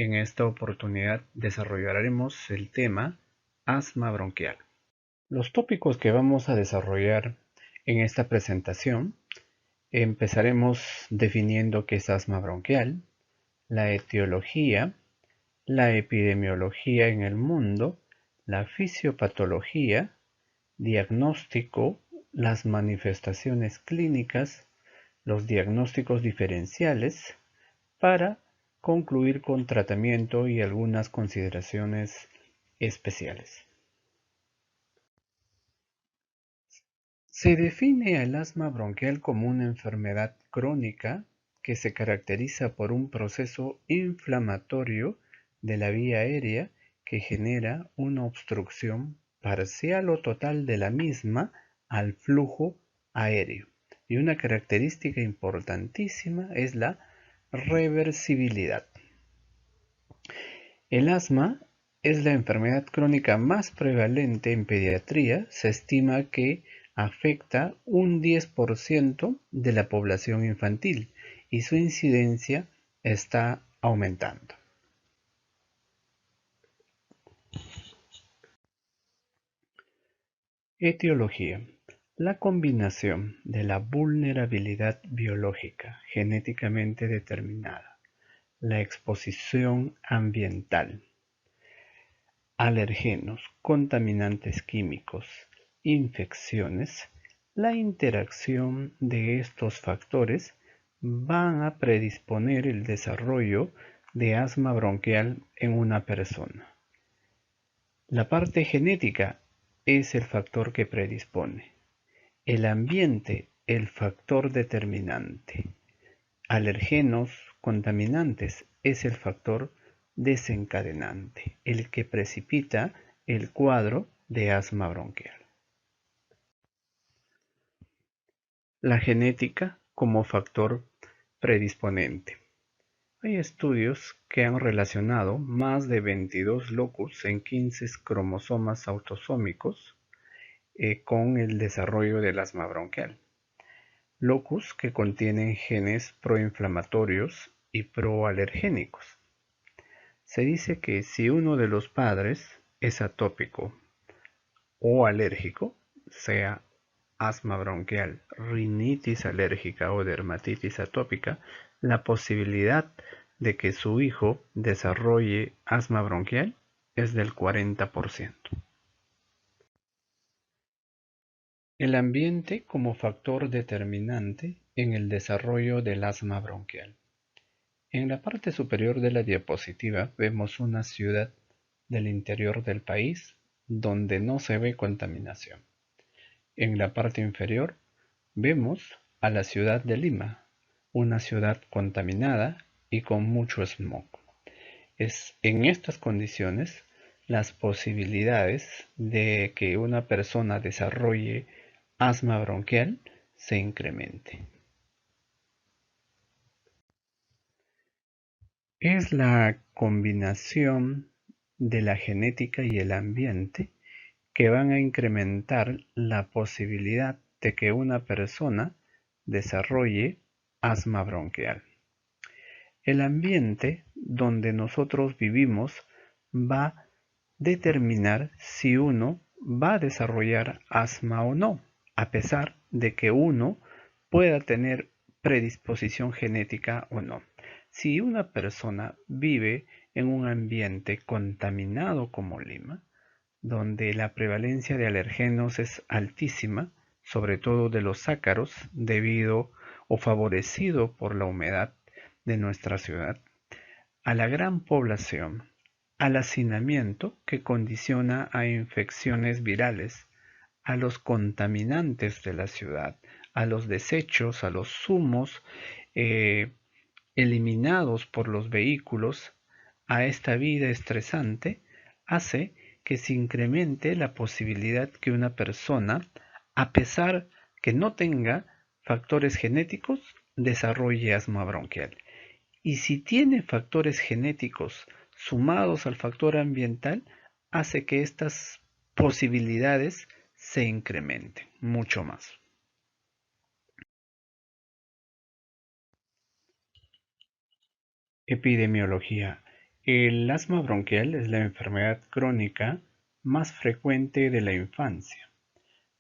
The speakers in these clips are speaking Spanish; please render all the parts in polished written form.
En esta oportunidad desarrollaremos el tema asma bronquial. Los tópicos que vamos a desarrollar en esta presentación, empezaremos definiendo qué es asma bronquial, la etiología, la epidemiología en el mundo, la fisiopatología, diagnóstico, las manifestaciones clínicas, los diagnósticos diferenciales, para concluir con tratamiento y algunas consideraciones especiales. Se define el asma bronquial como una enfermedad crónica que se caracteriza por un proceso inflamatorio de la vía aérea que genera una obstrucción parcial o total de la misma al flujo aéreo. Y una característica importantísima es la reversibilidad. El asma es la enfermedad crónica más prevalente en pediatría. Se estima que afecta un 10% de la población infantil y su incidencia está aumentando. Etiología. La combinación de la vulnerabilidad biológica genéticamente determinada, la exposición ambiental, alergenos, contaminantes químicos, infecciones, la interacción de estos factores van a predisponer el desarrollo de asma bronquial en una persona. La parte genética es el factor que predispone, el ambiente el factor determinante, alergenos, contaminantes es el factor desencadenante, el que precipita el cuadro de asma bronquial. La genética como factor predisponente. Hay estudios que han relacionado más de 22 locus en 15 cromosomas autosómicos con el desarrollo del asma bronquial. Locus que contienen genes proinflamatorios y proalergénicos. Se dice que si uno de los padres es atópico o alérgico, sea asma bronquial, rinitis alérgica o dermatitis atópica, la posibilidad de que su hijo desarrolle asma bronquial es del 40%. El ambiente como factor determinante en el desarrollo del asma bronquial. En la parte superior de la diapositiva vemos una ciudad del interior del país donde no se ve contaminación. En la parte inferior vemos a la ciudad de Lima, una ciudad contaminada y con mucho smog. Es en estas condiciones las posibilidades de que una persona desarrolle asma bronquial se incremente. Es la combinación de la genética y el ambiente que van a incrementar la posibilidad de que una persona desarrolle asma bronquial. El ambiente donde nosotros vivimos va a determinar si uno va a desarrollar asma o no, a pesar de que uno pueda tener predisposición genética o no. Si una persona vive en un ambiente contaminado como Lima, donde la prevalencia de alergenos es altísima, sobre todo de los ácaros, debido o favorecido por la humedad de nuestra ciudad, a la gran población, al hacinamiento que condiciona a infecciones virales, a los contaminantes de la ciudad, a los desechos, a los humos eliminados por los vehículos, a esta vida estresante, hace que se incremente la posibilidad que una persona, a pesar que no tenga factores genéticos, desarrolle asma bronquial. Y si tiene factores genéticos sumados al factor ambiental, hace que estas posibilidades se incrementen mucho más. Epidemiología. El asma bronquial es la enfermedad crónica más frecuente de la infancia.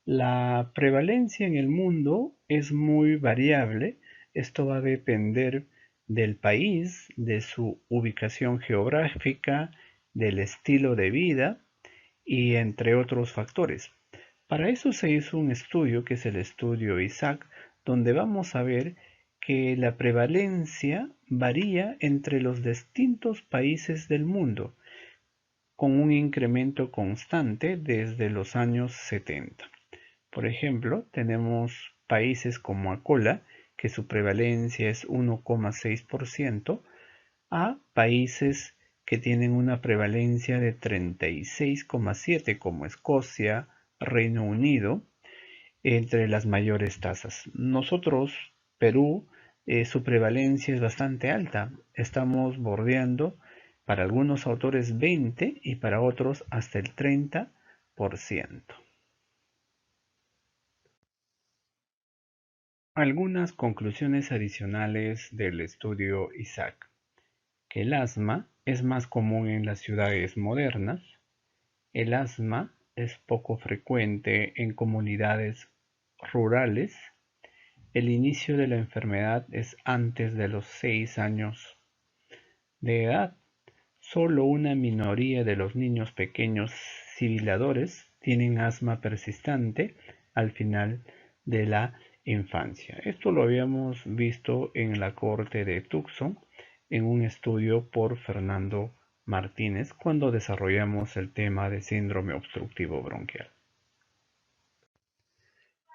La prevalencia en el mundo es muy variable. Esto va a depender del país, de su ubicación geográfica, del estilo de vida y entre otros factores. Para eso se hizo un estudio que es el estudio ISAC, donde vamos a ver que la prevalencia varía entre los distintos países del mundo, con un incremento constante desde los años 70. Por ejemplo, tenemos países como Angola, que su prevalencia es 1,6%, a países que tienen una prevalencia de 36,7%, como Escocia, Reino Unido, entre las mayores tasas. Nosotros, Perú, su prevalencia es bastante alta. Estamos bordeando para algunos autores 20 y para otros hasta el 30%. Algunas conclusiones adicionales del estudio ISAC: que el asma es más común en las ciudades modernas, el asma es poco frecuente en comunidades rurales, el inicio de la enfermedad es antes de los 6 años de edad, solo una minoría de los niños pequeños sibiladores tienen asma persistente al final de la infancia. Esto lo habíamos visto en la corte de Tucson en un estudio por Fernando Martínez cuando desarrollamos el tema de síndrome obstructivo bronquial.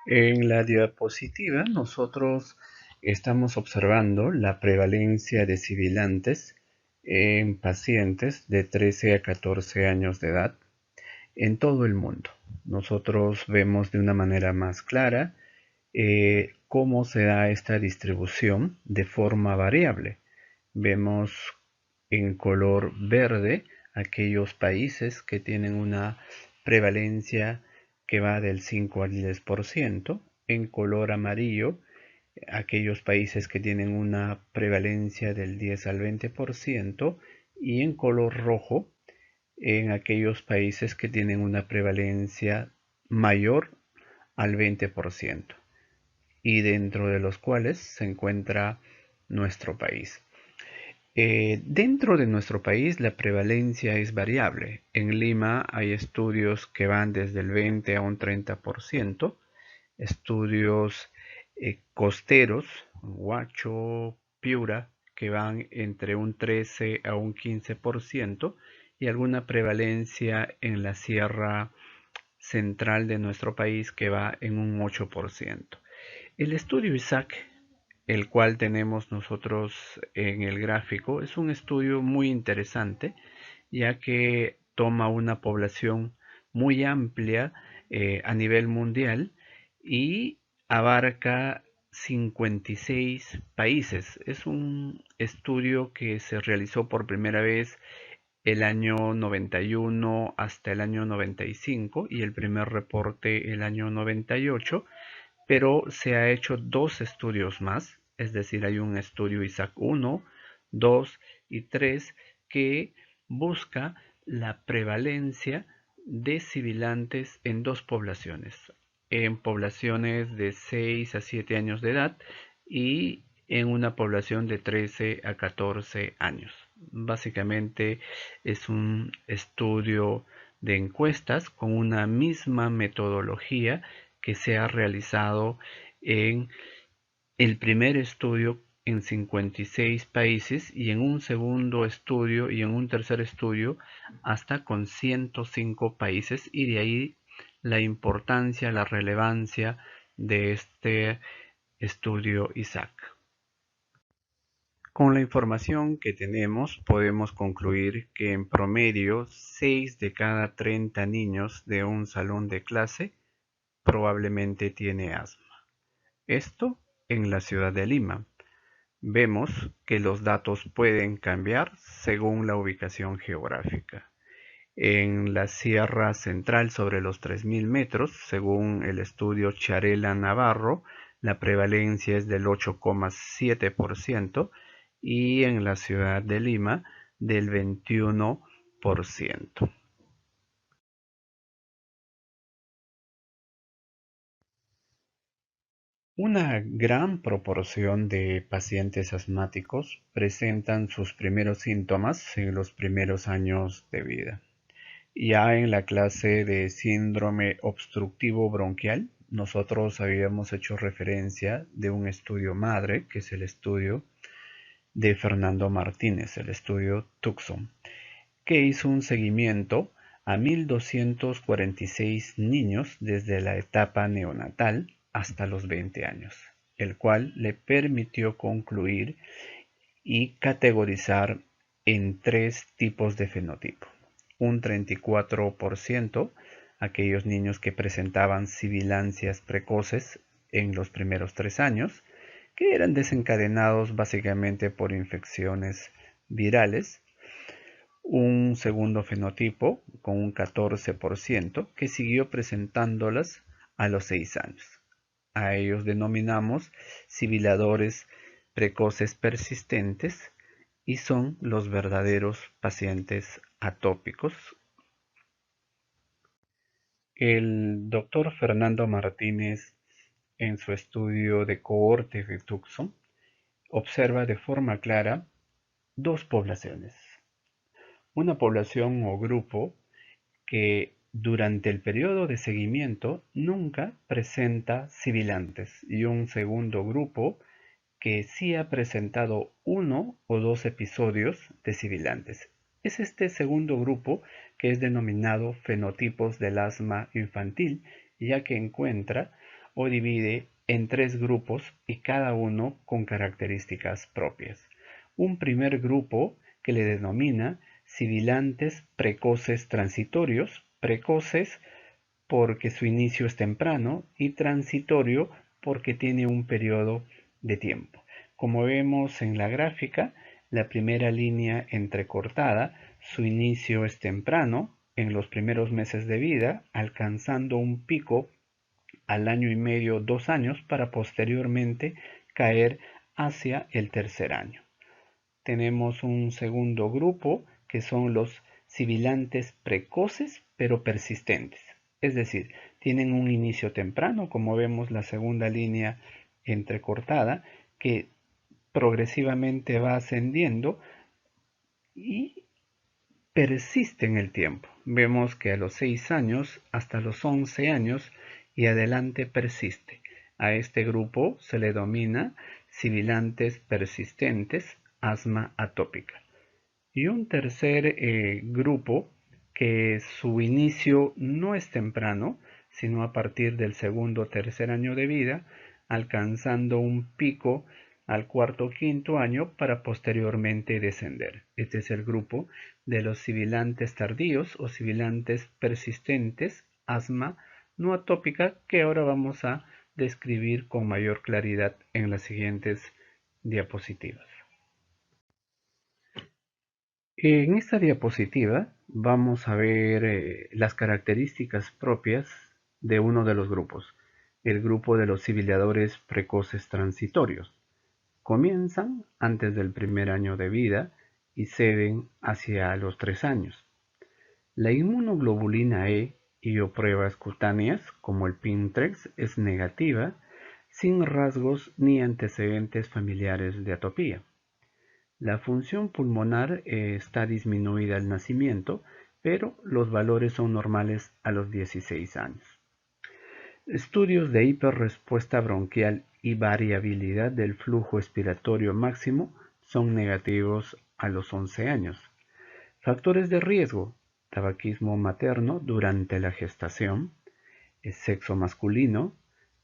En la diapositiva nosotros estamos observando la prevalencia de sibilantes en pacientes de 13 a 14 años de edad en todo el mundo. Nosotros vemos de una manera más clara cómo se da esta distribución de forma variable. Vemos en color verde aquellos países que tienen una prevalencia que va del 5 al 10%, en color amarillo aquellos países que tienen una prevalencia del 10 al 20% y en color rojo en aquellos países que tienen una prevalencia mayor al 20% y dentro de los cuales se encuentra nuestro país. Dentro de nuestro país la prevalencia es variable. En Lima hay estudios que van desde el 20 a un 30%, estudios costeros, Huacho, Piura, que van entre un 13 a un 15% y alguna prevalencia en la sierra central de nuestro país que va en un 8%. El estudio ISAC, el cual tenemos nosotros en el gráfico, es un estudio muy interesante, ya que toma una población muy amplia a nivel mundial y abarca 56 países. Es un estudio que se realizó por primera vez el año 91 hasta el año 95 y el primer reporte el año 98, pero se ha hecho dos estudios más, es decir, hay un estudio ISAC 1, 2 y 3 que busca la prevalencia de sibilantes en dos poblaciones, en poblaciones de 6 a 7 años de edad y en una población de 13 a 14 años. Básicamente es un estudio de encuestas con una misma metodología que se ha realizado en el primer estudio en 56 países y en un segundo estudio y en un tercer estudio hasta con 105 países, y de ahí la importancia, la relevancia de este estudio ISAC. Con la información que tenemos podemos concluir que en promedio 6 de cada 30 niños de un salón de clase probablemente tiene asma. Esto en la ciudad de Lima. Vemos que los datos pueden cambiar según la ubicación geográfica. En la Sierra Central sobre los 3000 metros, según el estudio Charela Navarro, la prevalencia es del 8,7% y en la ciudad de Lima del 21%. Una gran proporción de pacientes asmáticos presentan sus primeros síntomas en los primeros años de vida. Ya en la clase de síndrome obstructivo bronquial, nosotros habíamos hecho referencia de un estudio madre, que es el estudio de Fernando Martínez, el estudio Tucson, que hizo un seguimiento a 1.246 niños desde la etapa neonatal hasta los 20 años, el cual le permitió concluir y categorizar en tres tipos de fenotipo. Un 34% aquellos niños que presentaban sibilancias precoces en los primeros 3 años, que eran desencadenados básicamente por infecciones virales. Un segundo fenotipo con un 14% que siguió presentándolas a los 6 años. A ellos denominamos sibiladores precoces persistentes y son los verdaderos pacientes atópicos. El doctor Fernando Martínez, en su estudio de cohorte de Tucson, observa de forma clara dos poblaciones. Una población o grupo que durante el periodo de seguimiento nunca presenta sibilantes y un segundo grupo que sí ha presentado uno o dos episodios de sibilantes. Es este segundo grupo que es denominado fenotipos del asma infantil, ya que encuentra o divide en tres grupos y cada uno con características propias. Un primer grupo que le denomina sibilantes precoces transitorios, precoces porque su inicio es temprano y transitorio porque tiene un periodo de tiempo. Como vemos en la gráfica, la primera línea entrecortada, su inicio es temprano, en los primeros meses de vida, alcanzando un pico al año y medio, 2 años, para posteriormente caer hacia el tercer año. Tenemos un segundo grupo que son los sibilantes precoces pero persistentes. Es decir, tienen un inicio temprano, como vemos la segunda línea entrecortada, que progresivamente va ascendiendo y persiste en el tiempo. Vemos que a los 6 años hasta los 11 años y adelante persiste. A este grupo se le denomina sibilantes persistentes, asma atópica. Y un tercer grupo que su inicio no es temprano, sino a partir del segundo o tercer año de vida, alcanzando un pico al cuarto o quinto año para posteriormente descender. Este es el grupo de los sibilantes tardíos o sibilantes persistentes, asma no atópica, que ahora vamos a describir con mayor claridad en las siguientes diapositivas. En esta diapositiva vamos a ver las características propias de uno de los grupos, el grupo de los sibiladores precoces transitorios. Comienzan antes del primer año de vida y ceden hacia los 3 años. La inmunoglobulina E y o pruebas cutáneas como el Pintrex es negativa, sin rasgos ni antecedentes familiares de atopía. La función pulmonar está disminuida al nacimiento, pero los valores son normales a los 16 años. Estudios de hiperrespuesta bronquial y variabilidad del flujo expiratorio máximo son negativos a los 11 años. Factores de riesgo: tabaquismo materno durante la gestación, sexo masculino,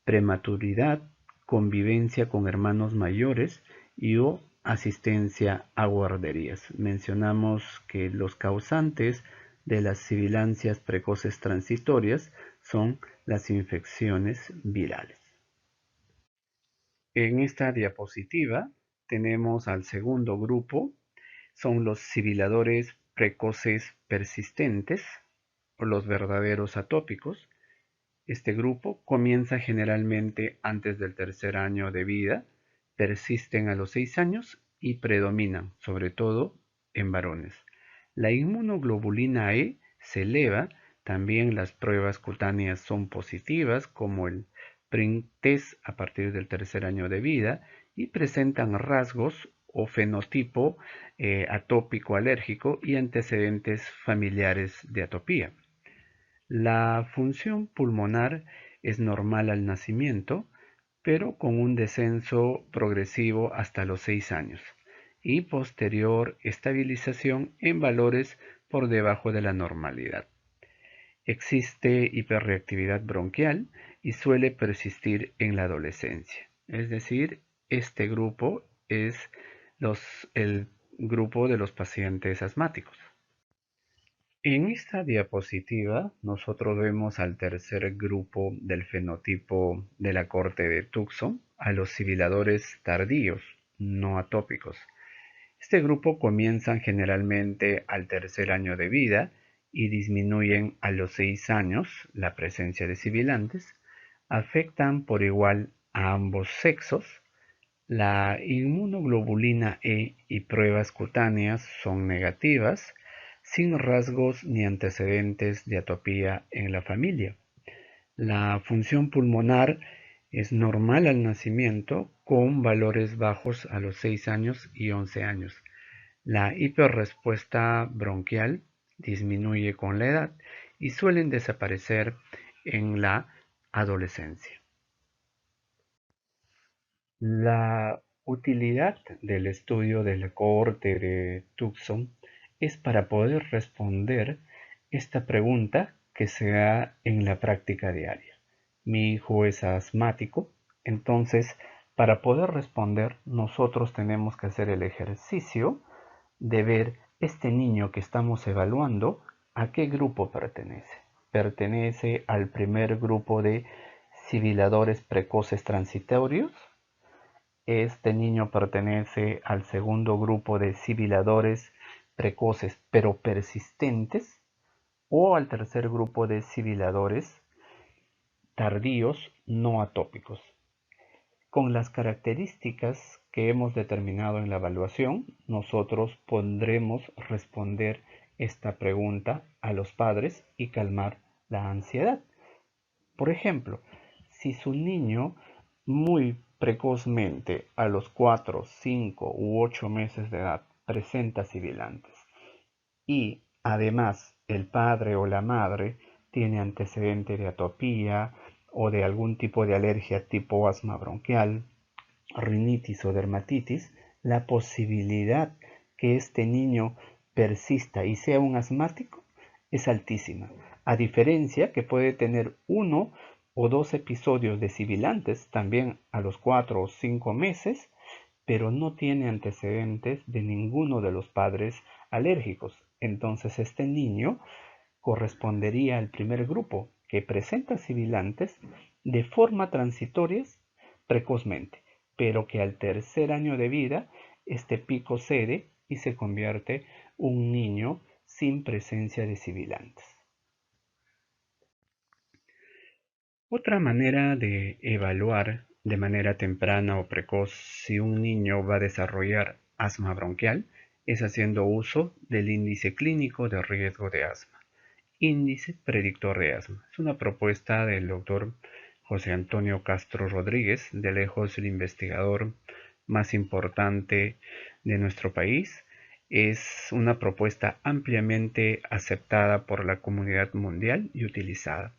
prematuridad, convivencia con hermanos mayores y o asistencia a guarderías. Mencionamos que los causantes de las sibilancias precoces transitorias son las infecciones virales. En esta diapositiva tenemos al segundo grupo, son los sibiladores precoces persistentes o los verdaderos atópicos. Este grupo comienza generalmente antes del tercer año de vida, persisten a los 6 años y predominan, sobre todo, en varones. La inmunoglobulina E se eleva, también las pruebas cutáneas son positivas, como el PRINT test a partir del tercer año de vida, y presentan rasgos o fenotipo atópico alérgico y antecedentes familiares de atopía. La función pulmonar es normal al nacimiento, pero con un descenso progresivo hasta los 6 años y posterior estabilización en valores por debajo de la normalidad. Existe hiperreactividad bronquial y suele persistir en la adolescencia. Es decir, este grupo es el grupo de los pacientes asmáticos. En esta diapositiva nosotros vemos al tercer grupo del fenotipo de la corte de Tucson, a los sibiladores tardíos, no atópicos. Este grupo comienzan generalmente al tercer año de vida y disminuyen a los 6 años la presencia de sibilantes, afectan por igual a ambos sexos. La inmunoglobulina E y pruebas cutáneas son negativas, sin rasgos ni antecedentes de atopía en la familia. La función pulmonar es normal al nacimiento, con valores bajos a los 6 años y 11 años. La hiperrespuesta bronquial disminuye con la edad y suelen desaparecer en la adolescencia. La utilidad del estudio de la cohorte de Tucson es para poder responder esta pregunta que se da en la práctica diaria. Mi hijo es asmático, entonces para poder responder nosotros tenemos que hacer el ejercicio de ver este niño que estamos evaluando a qué grupo pertenece. Pertenece al primer grupo de sibiladores precoces transitorios. Este niño pertenece al segundo grupo de sibiladores precoces pero persistentes, o al tercer grupo de sibiladores tardíos no atópicos. Con las características que hemos determinado en la evaluación, nosotros podremos responder esta pregunta a los padres y calmar la ansiedad. Por ejemplo, si su niño muy precozmente a los 4, 5 u 8 meses de edad presenta sibilantes y además el padre o la madre tiene antecedente de atopía o de algún tipo de alergia tipo asma bronquial, rinitis o dermatitis, la posibilidad que este niño persista y sea un asmático es altísima, a diferencia que puede tener uno o dos episodios de sibilantes también a los 4 o 5 meses, pero no tiene antecedentes de ninguno de los padres alérgicos. Entonces este niño correspondería al primer grupo, que presenta sibilantes de forma transitoria precozmente, pero que al tercer año de vida este pico cede y se convierte un niño sin presencia de sibilantes. Otra manera de evaluar de manera temprana o precoz si un niño va a desarrollar asma bronquial es haciendo uso del índice clínico de riesgo de asma. Índice predictor de asma. Es una propuesta del doctor José Antonio Castro Rodríguez, de lejos el investigador más importante de nuestro país. Es una propuesta ampliamente aceptada por la comunidad mundial y utilizada.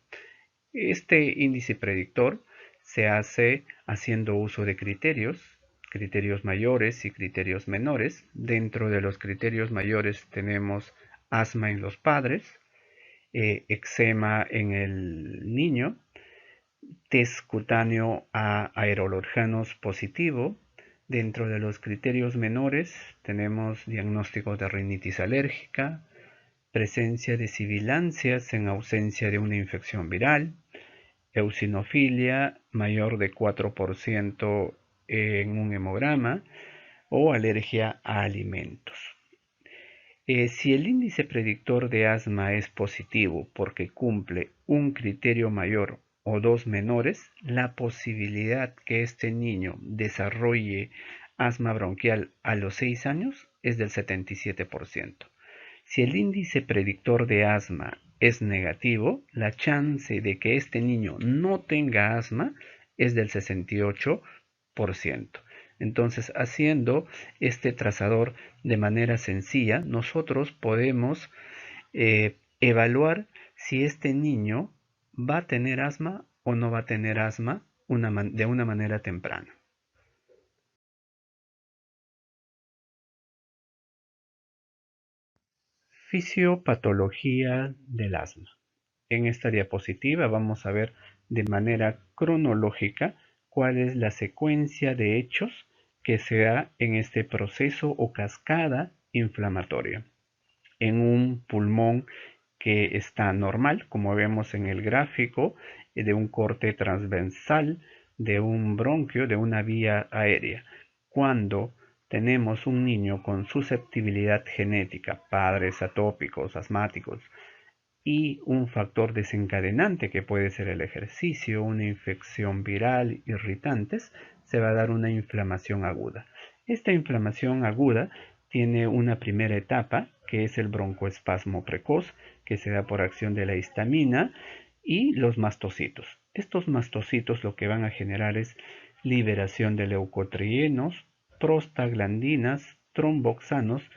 Este índice predictor se hace haciendo uso de criterios mayores y criterios menores. Dentro de los criterios mayores tenemos asma en los padres, eczema en el niño, test cutáneo a aerolorganos positivo. Dentro de los criterios menores tenemos diagnóstico de rinitis alérgica, presencia de sibilancias en ausencia de una infección viral, eosinofilia mayor de 4% en un hemograma o alergia a alimentos. Si el índice predictor de asma es positivo porque cumple un criterio mayor o dos menores, la posibilidad que este niño desarrolle asma bronquial a los 6 años es del 77%. Si el índice predictor de asma es negativo, la chance de que este niño no tenga asma es del 68%. Entonces, haciendo este trazador de manera sencilla, nosotros podemos evaluar si este niño va a tener asma o no va a tener asma de una manera temprana. Fisiopatología del asma. En esta diapositiva vamos a ver de manera cronológica cuál es la secuencia de hechos que se da en este proceso o cascada inflamatoria. En un pulmón que está normal, como vemos en el gráfico, de un corte transversal, de un bronquio, de una vía aérea. Cuando tenemos un niño con susceptibilidad genética, padres atópicos, asmáticos, y un factor desencadenante que puede ser el ejercicio, una infección viral, irritantes, se va a dar una inflamación aguda. Esta inflamación aguda tiene una primera etapa que es el broncoespasmo precoz, que se da por acción de la histamina y los mastocitos. Estos mastocitos lo que van a generar es liberación de leucotrienos, prostaglandinas, tromboxanos,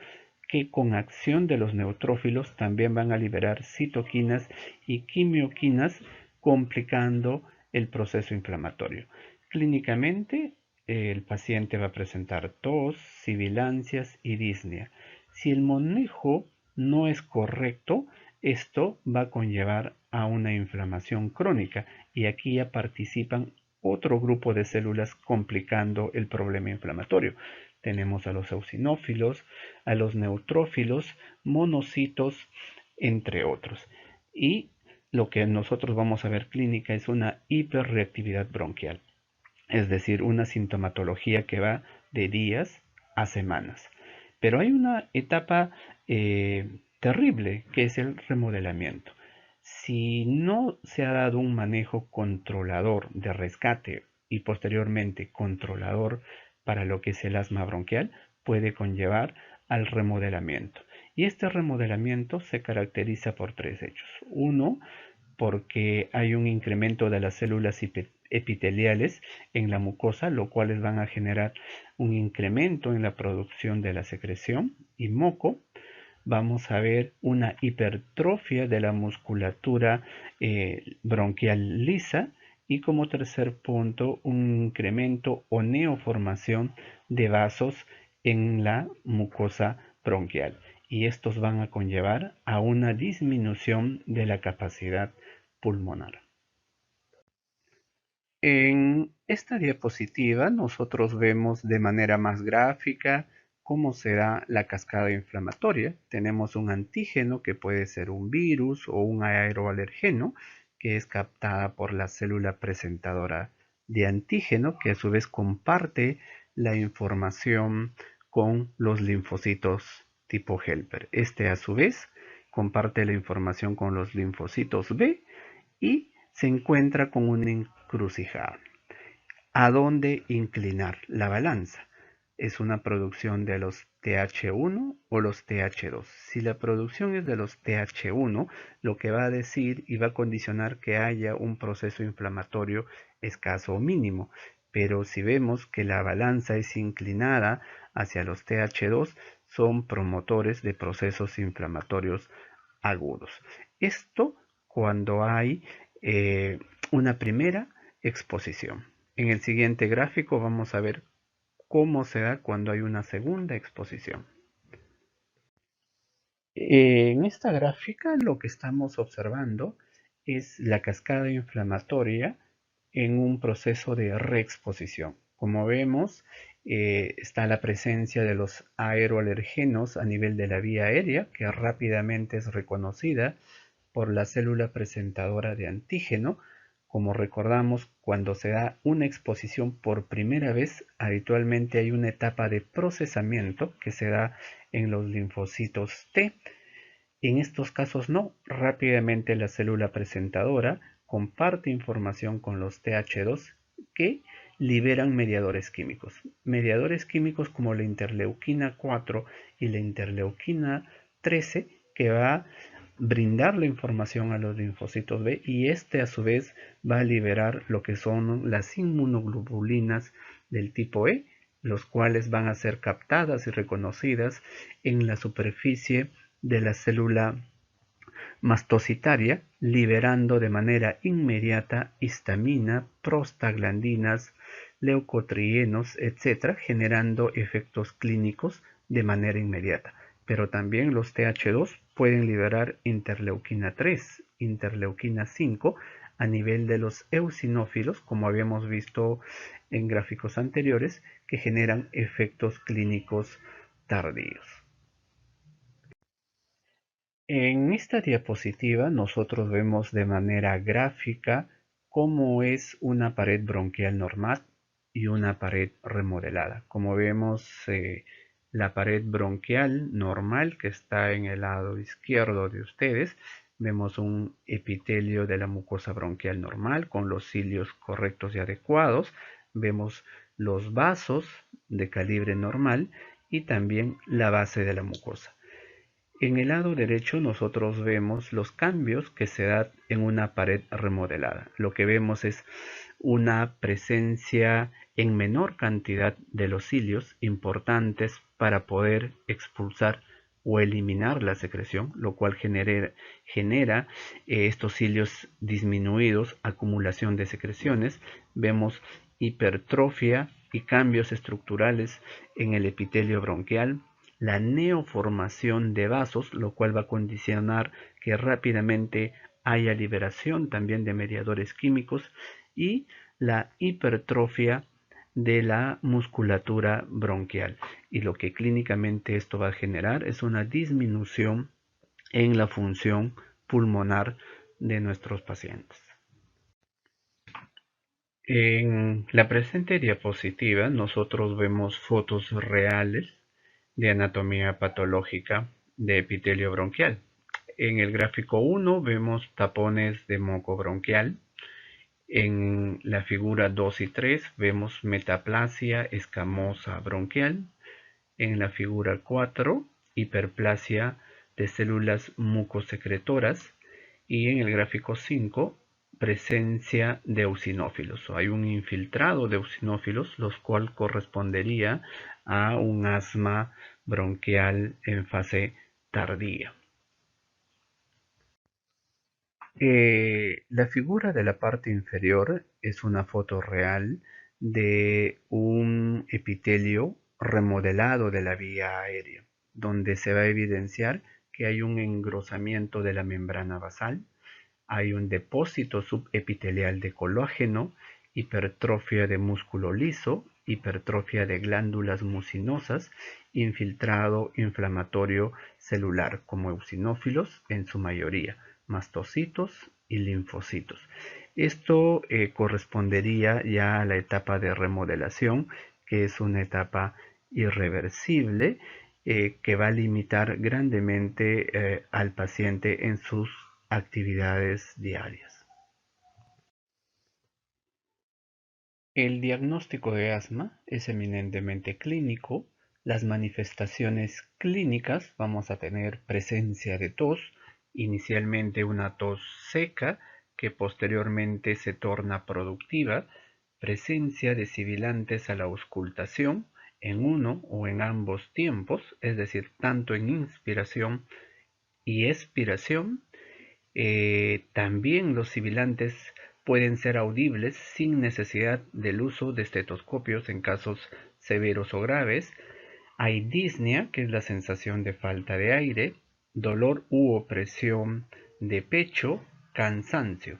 que con acción de los neutrófilos también van a liberar citoquinas y quimioquinas, complicando el proceso inflamatorio. Clínicamente, el paciente va a presentar tos, sibilancias y disnea. Si el manejo no es correcto, esto va a conllevar a una inflamación crónica y aquí ya participan otro grupo de células complicando el problema inflamatorio. Tenemos a los eosinófilos, a los neutrófilos, monocitos, entre otros. Y lo que nosotros vamos a ver clínica es una hiperreactividad bronquial, es decir, una sintomatología que va de días a semanas. Pero hay una etapa terrible que es el remodelamiento. Si no se ha dado un manejo controlador de rescate y posteriormente controlador para lo que es el asma bronquial, puede conllevar al remodelamiento. Y este remodelamiento se caracteriza por tres hechos. Uno, porque hay un incremento de las células epiteliales en la mucosa, lo cual van a generar un incremento en la producción de la secreción y moco. Vamos a ver una hipertrofia de la musculatura bronquial lisa y como tercer punto un incremento o neoformación de vasos en la mucosa bronquial y estos van a conllevar a una disminución de la capacidad pulmonar. En esta diapositiva nosotros vemos de manera más gráfica cómo se da la cascada inflamatoria. Tenemos un antígeno que puede ser un virus o un aeroalergeno que es captada por la célula presentadora de antígeno que a su vez comparte la información con los linfocitos tipo helper. Este a su vez comparte la información con los linfocitos B y se encuentra con una encrucijada. ¿A dónde inclinar la balanza? ¿Es una producción de los TH1 o los TH2? Si la producción es de los TH1, lo que va a decir y va a condicionar que haya un proceso inflamatorio escaso o mínimo. Pero si vemos que la balanza es inclinada hacia los TH2, son promotores de procesos inflamatorios agudos. Esto cuando hay una primera exposición. En el siguiente gráfico vamos a ver cómo se da cuando hay una segunda exposición. En esta gráfica lo que estamos observando es la cascada inflamatoria en un proceso de reexposición. Como vemos, está la presencia de los aeroalergenos a nivel de la vía aérea, que rápidamente es reconocida por la célula presentadora de antígeno. Como recordamos, cuando se da una exposición por primera vez, habitualmente hay una etapa de procesamiento que se da en los linfocitos T. En estos casos no, rápidamente la célula presentadora comparte información con los TH2 que liberan mediadores químicos. Mediadores químicos como la interleuquina 4 y la interleuquina 13, que va a brindar la información a los linfocitos B, y este a su vez va a liberar lo que son las inmunoglobulinas del tipo E, los cuales van a ser captadas y reconocidas en la superficie de la célula mastocitaria, liberando de manera inmediata histamina, prostaglandinas, leucotrienos, etc., generando efectos clínicos de manera inmediata. Pero también los TH2 pueden liberar interleuquina 3, interleuquina 5 a nivel de los eosinófilos, como habíamos visto en gráficos anteriores, que generan efectos clínicos tardíos. En esta diapositiva nosotros vemos de manera gráfica cómo es una pared bronquial normal y una pared remodelada. Como vemos, la pared bronquial normal, que está en el lado izquierdo de ustedes, vemos un epitelio de la mucosa bronquial normal con los cilios correctos y adecuados. Vemos los vasos de calibre normal y también la base de la mucosa. En el lado derecho nosotros vemos los cambios que se dan en una pared remodelada. Lo que vemos es una presencia en menor cantidad de los cilios importantes para poder expulsar o eliminar la secreción, lo cual genera estos cilios disminuidos, acumulación de secreciones. Vemos hipertrofia y cambios estructurales en el epitelio bronquial, la neoformación de vasos, lo cual va a condicionar que rápidamente haya liberación también de mediadores químicos, y la hipertrofia de la musculatura bronquial. Y lo que clínicamente esto va a generar es una disminución en la función pulmonar de nuestros pacientes. En la presente diapositiva nosotros vemos fotos reales de anatomía patológica de epitelio bronquial. En el gráfico 1 vemos tapones de moco bronquial. En la figura 2 y 3 vemos metaplasia escamosa bronquial. En la figura 4, hiperplasia de células mucosecretoras. Y en el gráfico 5, presencia de eosinófilos. Hay un infiltrado de eosinófilos, los cual correspondería a un asma bronquial en fase tardía. La figura de la parte inferior es una foto real de un epitelio remodelado de la vía aérea, donde se va a evidenciar que hay un engrosamiento de la membrana basal, hay un depósito subepitelial de colágeno, hipertrofia de músculo liso, hipertrofia de glándulas mucinosas, infiltrado inflamatorio celular como eosinófilos en su mayoría, mastocitos y linfocitos. Esto correspondería ya a la etapa de remodelación, que es una etapa irreversible, que va a limitar grandemente al paciente en sus actividades diarias. El diagnóstico de asma es eminentemente clínico. Las manifestaciones clínicas: vamos a tener presencia de tos, inicialmente una tos seca que posteriormente se torna productiva, presencia de sibilantes a la auscultación en uno o en ambos tiempos, es decir, tanto en inspiración y expiración. También los sibilantes pueden ser audibles sin necesidad del uso de estetoscopios en casos severos o graves. Hay disnea, que es la sensación de falta de aire, dolor u opresión de pecho, cansancio.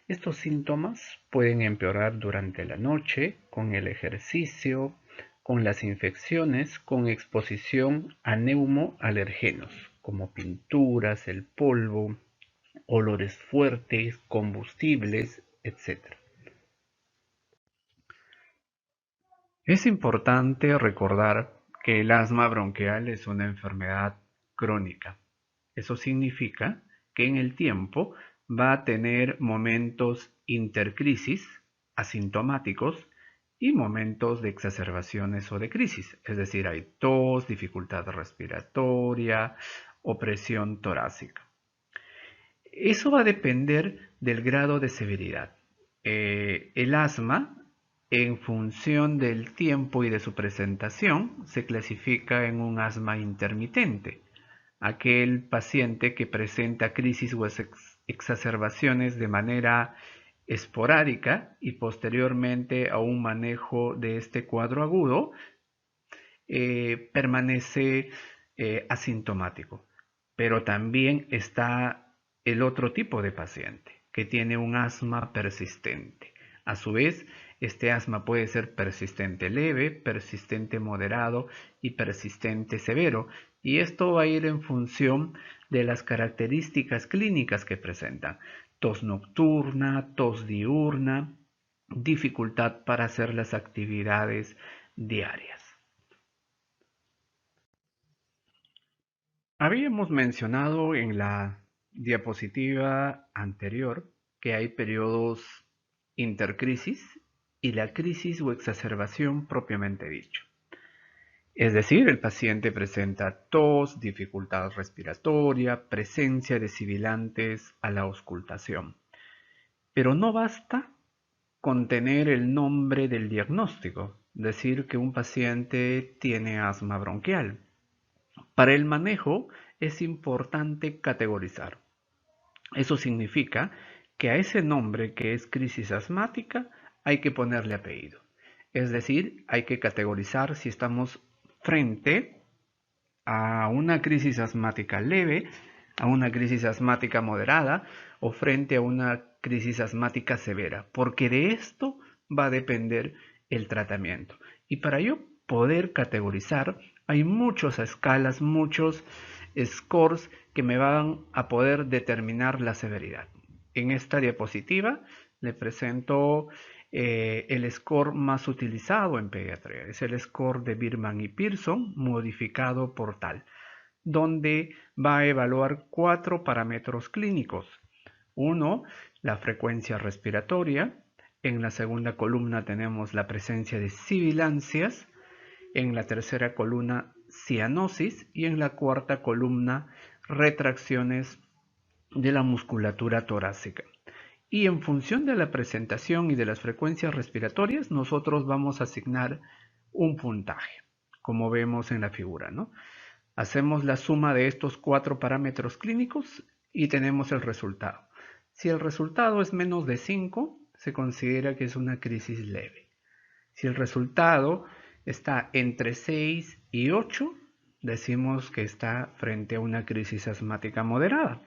Estos síntomas pueden empeorar durante la noche, con el ejercicio, con las infecciones, con exposición a neumoalergenos, como pinturas, el polvo, olores fuertes, combustibles, etc. Es importante recordar que el asma bronquial es una enfermedad crónica. Eso significa que en el tiempo va a tener momentos intercrisis, asintomáticos, y momentos de exacerbaciones o de crisis, es decir, hay tos, dificultad respiratoria, opresión torácica. Eso va a depender del grado de severidad. El asma, en función del tiempo y de su presentación, se clasifica en un asma intermitente. Aquel paciente que presenta crisis o exacerbaciones de manera esporádica y posteriormente a un manejo de este cuadro agudo, permanece asintomático. Pero también está el otro tipo de paciente que tiene un asma persistente. A su vez, este asma puede ser persistente leve, persistente moderado y persistente severo. Y esto va a ir en función de las características clínicas que presentan. Tos nocturna, tos diurna, dificultad para hacer las actividades diarias. Habíamos mencionado en la diapositiva anterior que hay periodos intercrisis y la crisis o exacerbación propiamente dicho. Es decir, el paciente presenta tos, dificultad respiratoria, presencia de sibilantes a la auscultación. Pero no basta con tener el nombre del diagnóstico, decir que un paciente tiene asma bronquial. Para el manejo es importante categorizar. Eso significa que a ese nombre que es crisis asmática hay que ponerle apellido. Es decir, hay que categorizar si estamos frente a una crisis asmática leve, a una crisis asmática moderada o frente a una crisis asmática severa, porque de esto va a depender el tratamiento. Y para yo poder categorizar, hay muchas escalas, muchos scores que me van a poder determinar la severidad. En esta diapositiva le presento el score más utilizado en pediatría. Es el score de Birman y Pearson modificado por tal, donde va a evaluar 4 parámetros clínicos. Uno, la frecuencia respiratoria. En la segunda columna tenemos la presencia de sibilancias. En la tercera columna, cianosis. Y en la cuarta columna, retracciones de la musculatura torácica. Y en función de la presentación y de las frecuencias respiratorias, nosotros vamos a asignar un puntaje, como vemos en la figura, ¿no? Hacemos la suma de estos 4 parámetros clínicos y tenemos el resultado. Si el resultado es menos de 5, se considera que es una crisis leve. Si el resultado está entre 6 y 8, decimos que está frente a una crisis asmática moderada.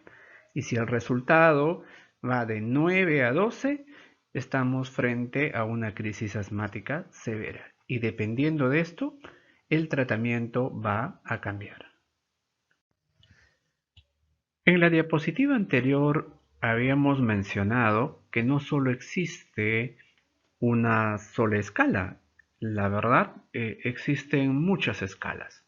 Y si el resultado va de 9 a 12, estamos frente a una crisis asmática severa. Y dependiendo de esto, el tratamiento va a cambiar. En la diapositiva anterior habíamos mencionado que no solo existe una sola escala. La verdad, existen muchas escalas.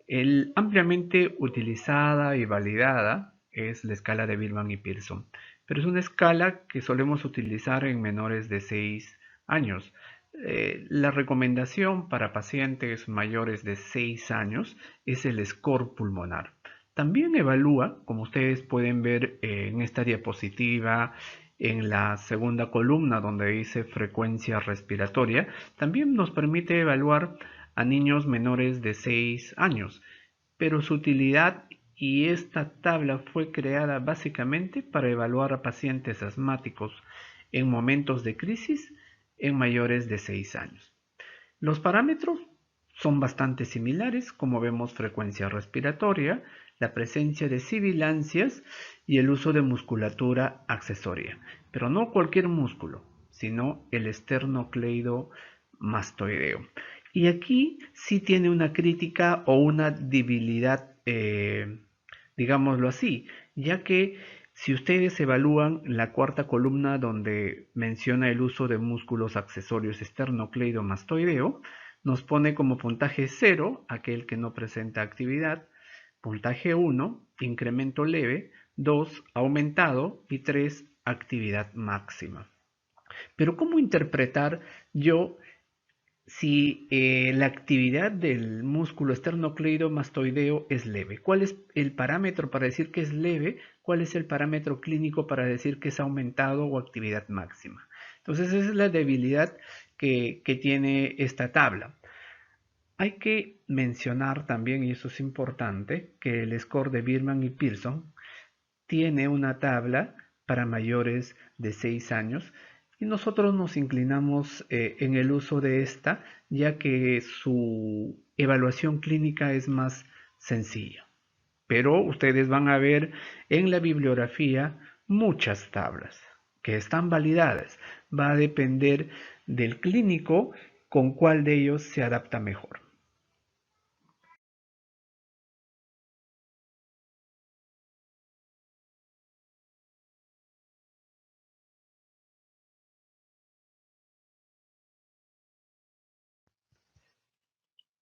El ampliamente utilizada y validada es la escala de Birman y Pearson, pero es una escala que solemos utilizar en menores de 6 años. La recomendación para pacientes mayores de 6 años es el score pulmonar. También evalúa, como ustedes pueden ver en esta diapositiva, en la segunda columna donde dice frecuencia respiratoria, también nos permite evaluar a niños menores de 6 años, pero su utilidad y esta tabla fue creada básicamente para evaluar a pacientes asmáticos en momentos de crisis en mayores de 6 años. Los parámetros son bastante similares, como vemos frecuencia respiratoria, la presencia de sibilancias y el uso de musculatura accesoria, pero no cualquier músculo, sino el esternocleidomastoideo. Y aquí sí tiene una crítica o una debilidad, digámoslo así, ya que si ustedes evalúan la cuarta columna donde menciona el uso de músculos accesorios esternocleidomastoideo, nos pone como puntaje 0 aquel que no presenta actividad, puntaje 1, incremento leve, 2, aumentado y 3, actividad máxima. Pero ¿cómo interpretar yo si la actividad del músculo esternocleidomastoideo es leve. ¿Cuál es el parámetro para decir que es leve? ¿Cuál es el parámetro clínico para decir que es aumentado o actividad máxima? Entonces esa es la debilidad que tiene esta tabla. Hay que mencionar también, y eso es importante, que el score de Birman y Pearson tiene una tabla para mayores de 6 años y nosotros nos inclinamos en el uso de esta, ya que su evaluación clínica es más sencilla. Pero ustedes van a ver en la bibliografía muchas tablas que están validadas. Va a depender del clínico con cuál de ellos se adapta mejor.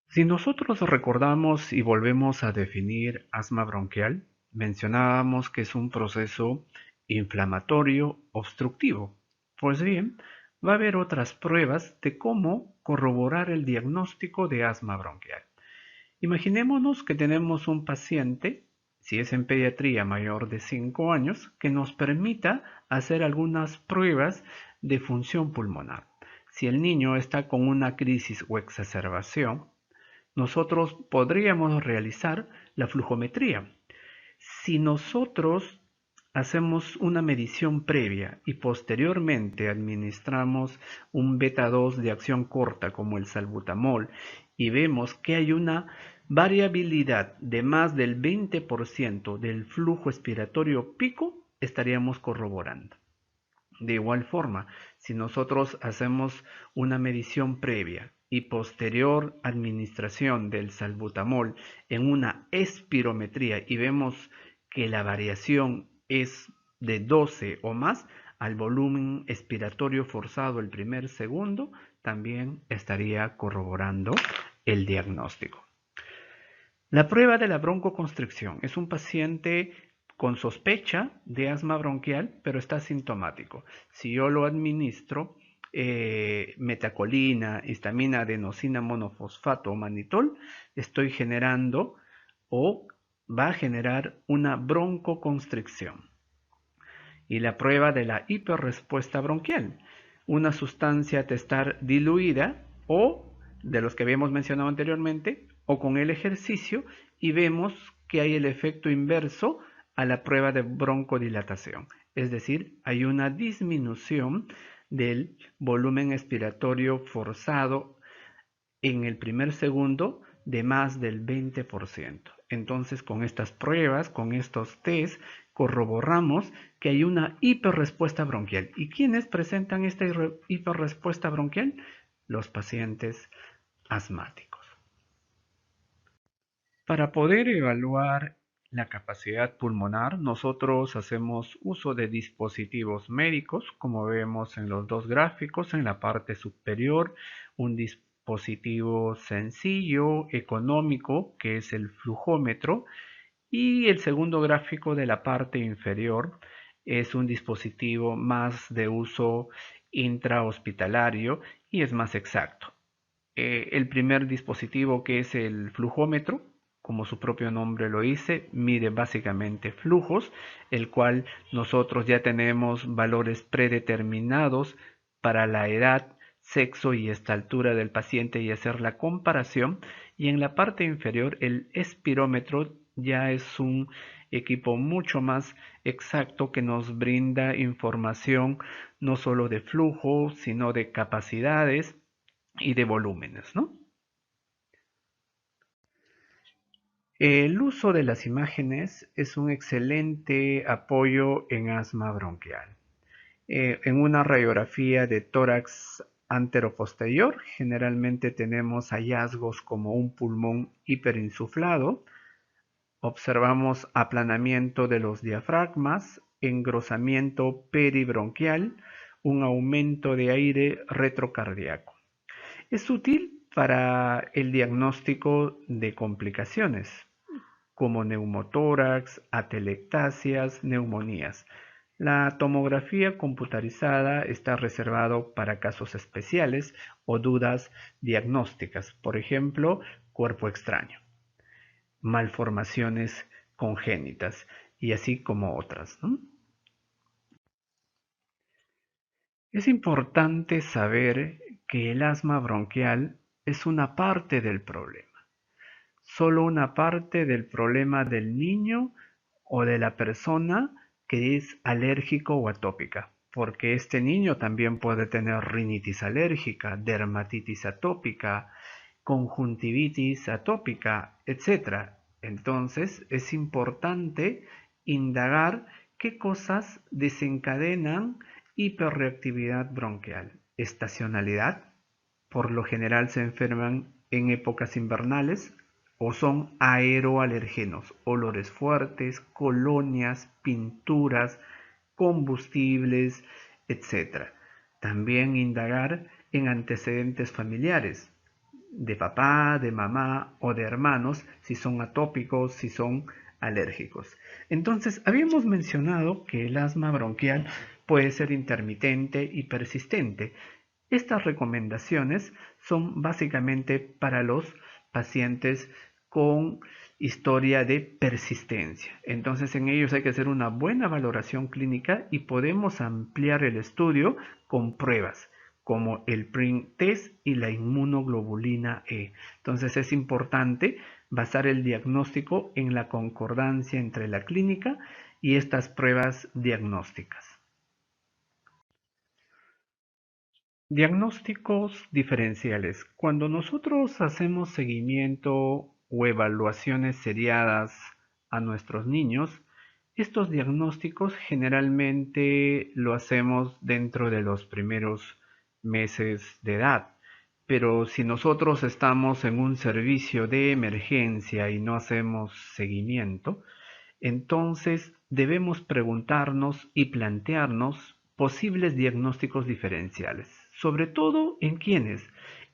Si nosotros recordamos y volvemos a definir asma bronquial, mencionábamos que es un proceso inflamatorio obstructivo. Pues bien, va a haber otras pruebas de cómo corroborar el diagnóstico de asma bronquial. Imaginémonos que tenemos un paciente, si es en pediatría mayor de 5 años, que nos permita hacer algunas pruebas de función pulmonar. Si el niño está con una crisis o exacerbación, nosotros podríamos realizar la flujometría. Si nosotros hacemos una medición previa y posteriormente administramos un beta 2 de acción corta como el salbutamol y vemos que hay una variabilidad de más del 20% del flujo expiratorio pico, estaríamos corroborando. De igual forma, si nosotros hacemos una medición previa y posterior administración del salbutamol en una espirometría y vemos que la variación es de 12 o más al volumen expiratorio forzado el primer segundo, también estaría corroborando el diagnóstico. La prueba de la broncoconstricción es un paciente con sospecha de asma bronquial, pero está sintomático. Si yo lo administro metacolina, histamina, adenosina, monofosfato o manitol, estoy generando o va a generar una broncoconstricción. Y la prueba de la hiperrespuesta bronquial, una sustancia a testar diluida o de los que habíamos mencionado anteriormente, o con el ejercicio y vemos que hay el efecto inverso a la prueba de broncodilatación. Es decir, hay una disminución del volumen expiratorio forzado en el primer segundo de más del 20%. Entonces, con estas pruebas, con estos test, corroboramos que hay una hiperrespuesta bronquial. ¿Y quiénes presentan esta hiperrespuesta bronquial? Los pacientes asmáticos. Para poder evaluar la capacidad pulmonar, nosotros hacemos uso de dispositivos médicos, como vemos en los dos gráficos. En la parte superior, un dispositivo sencillo, económico, que es el flujómetro, y el segundo gráfico de la parte inferior es un dispositivo más de uso intrahospitalario y es más exacto. El primer dispositivo, que es el flujómetro, como su propio nombre lo dice, mide básicamente flujos, el cual nosotros ya tenemos valores predeterminados para la edad, sexo y esta altura del paciente y hacer la comparación. Y en la parte inferior, el espirómetro ya es un equipo mucho más exacto que nos brinda información no solo de flujo, sino de capacidades y de volúmenes, ¿no? El uso de las imágenes es un excelente apoyo en asma bronquial. En una radiografía de tórax anteroposterior, generalmente tenemos hallazgos como un pulmón hiperinsuflado, observamos aplanamiento de los diafragmas, engrosamiento peribronquial, un aumento de aire retrocardíaco. Es útil para el diagnóstico de complicaciones como neumotórax, atelectasias, neumonías. La tomografía computarizada está reservado para casos especiales o dudas diagnósticas, por ejemplo, cuerpo extraño, malformaciones congénitas y así como otras, ¿no? Es importante saber que el asma bronquial es una parte del problema, solo una parte del problema del niño o de la persona que es alérgico o atópica, porque este niño también puede tener rinitis alérgica, dermatitis atópica, conjuntivitis atópica, etc. Entonces es importante indagar qué cosas desencadenan hiperreactividad bronquial. Estacionalidad, por lo general se enferman en épocas invernales o son aeroalergenos, olores fuertes, colonias, pinturas, combustibles, etc. También indagar en antecedentes familiares de papá, de mamá o de hermanos, si son atópicos, si son alérgicos. Entonces, habíamos mencionado que el asma bronquial puede ser intermitente y persistente. Estas recomendaciones son básicamente para los pacientes con historia de persistencia. Entonces en ellos hay que hacer una buena valoración clínica y podemos ampliar el estudio con pruebas como el PRINT test y la inmunoglobulina E. Entonces es importante basar el diagnóstico en la concordancia entre la clínica y estas pruebas diagnósticas. Diagnósticos diferenciales. Cuando nosotros hacemos seguimiento o evaluaciones seriadas a nuestros niños, estos diagnósticos generalmente lo hacemos dentro de los primeros meses de edad. Pero si nosotros estamos en un servicio de emergencia y no hacemos seguimiento, entonces debemos preguntarnos y plantearnos posibles diagnósticos diferenciales, sobre todo en quienes,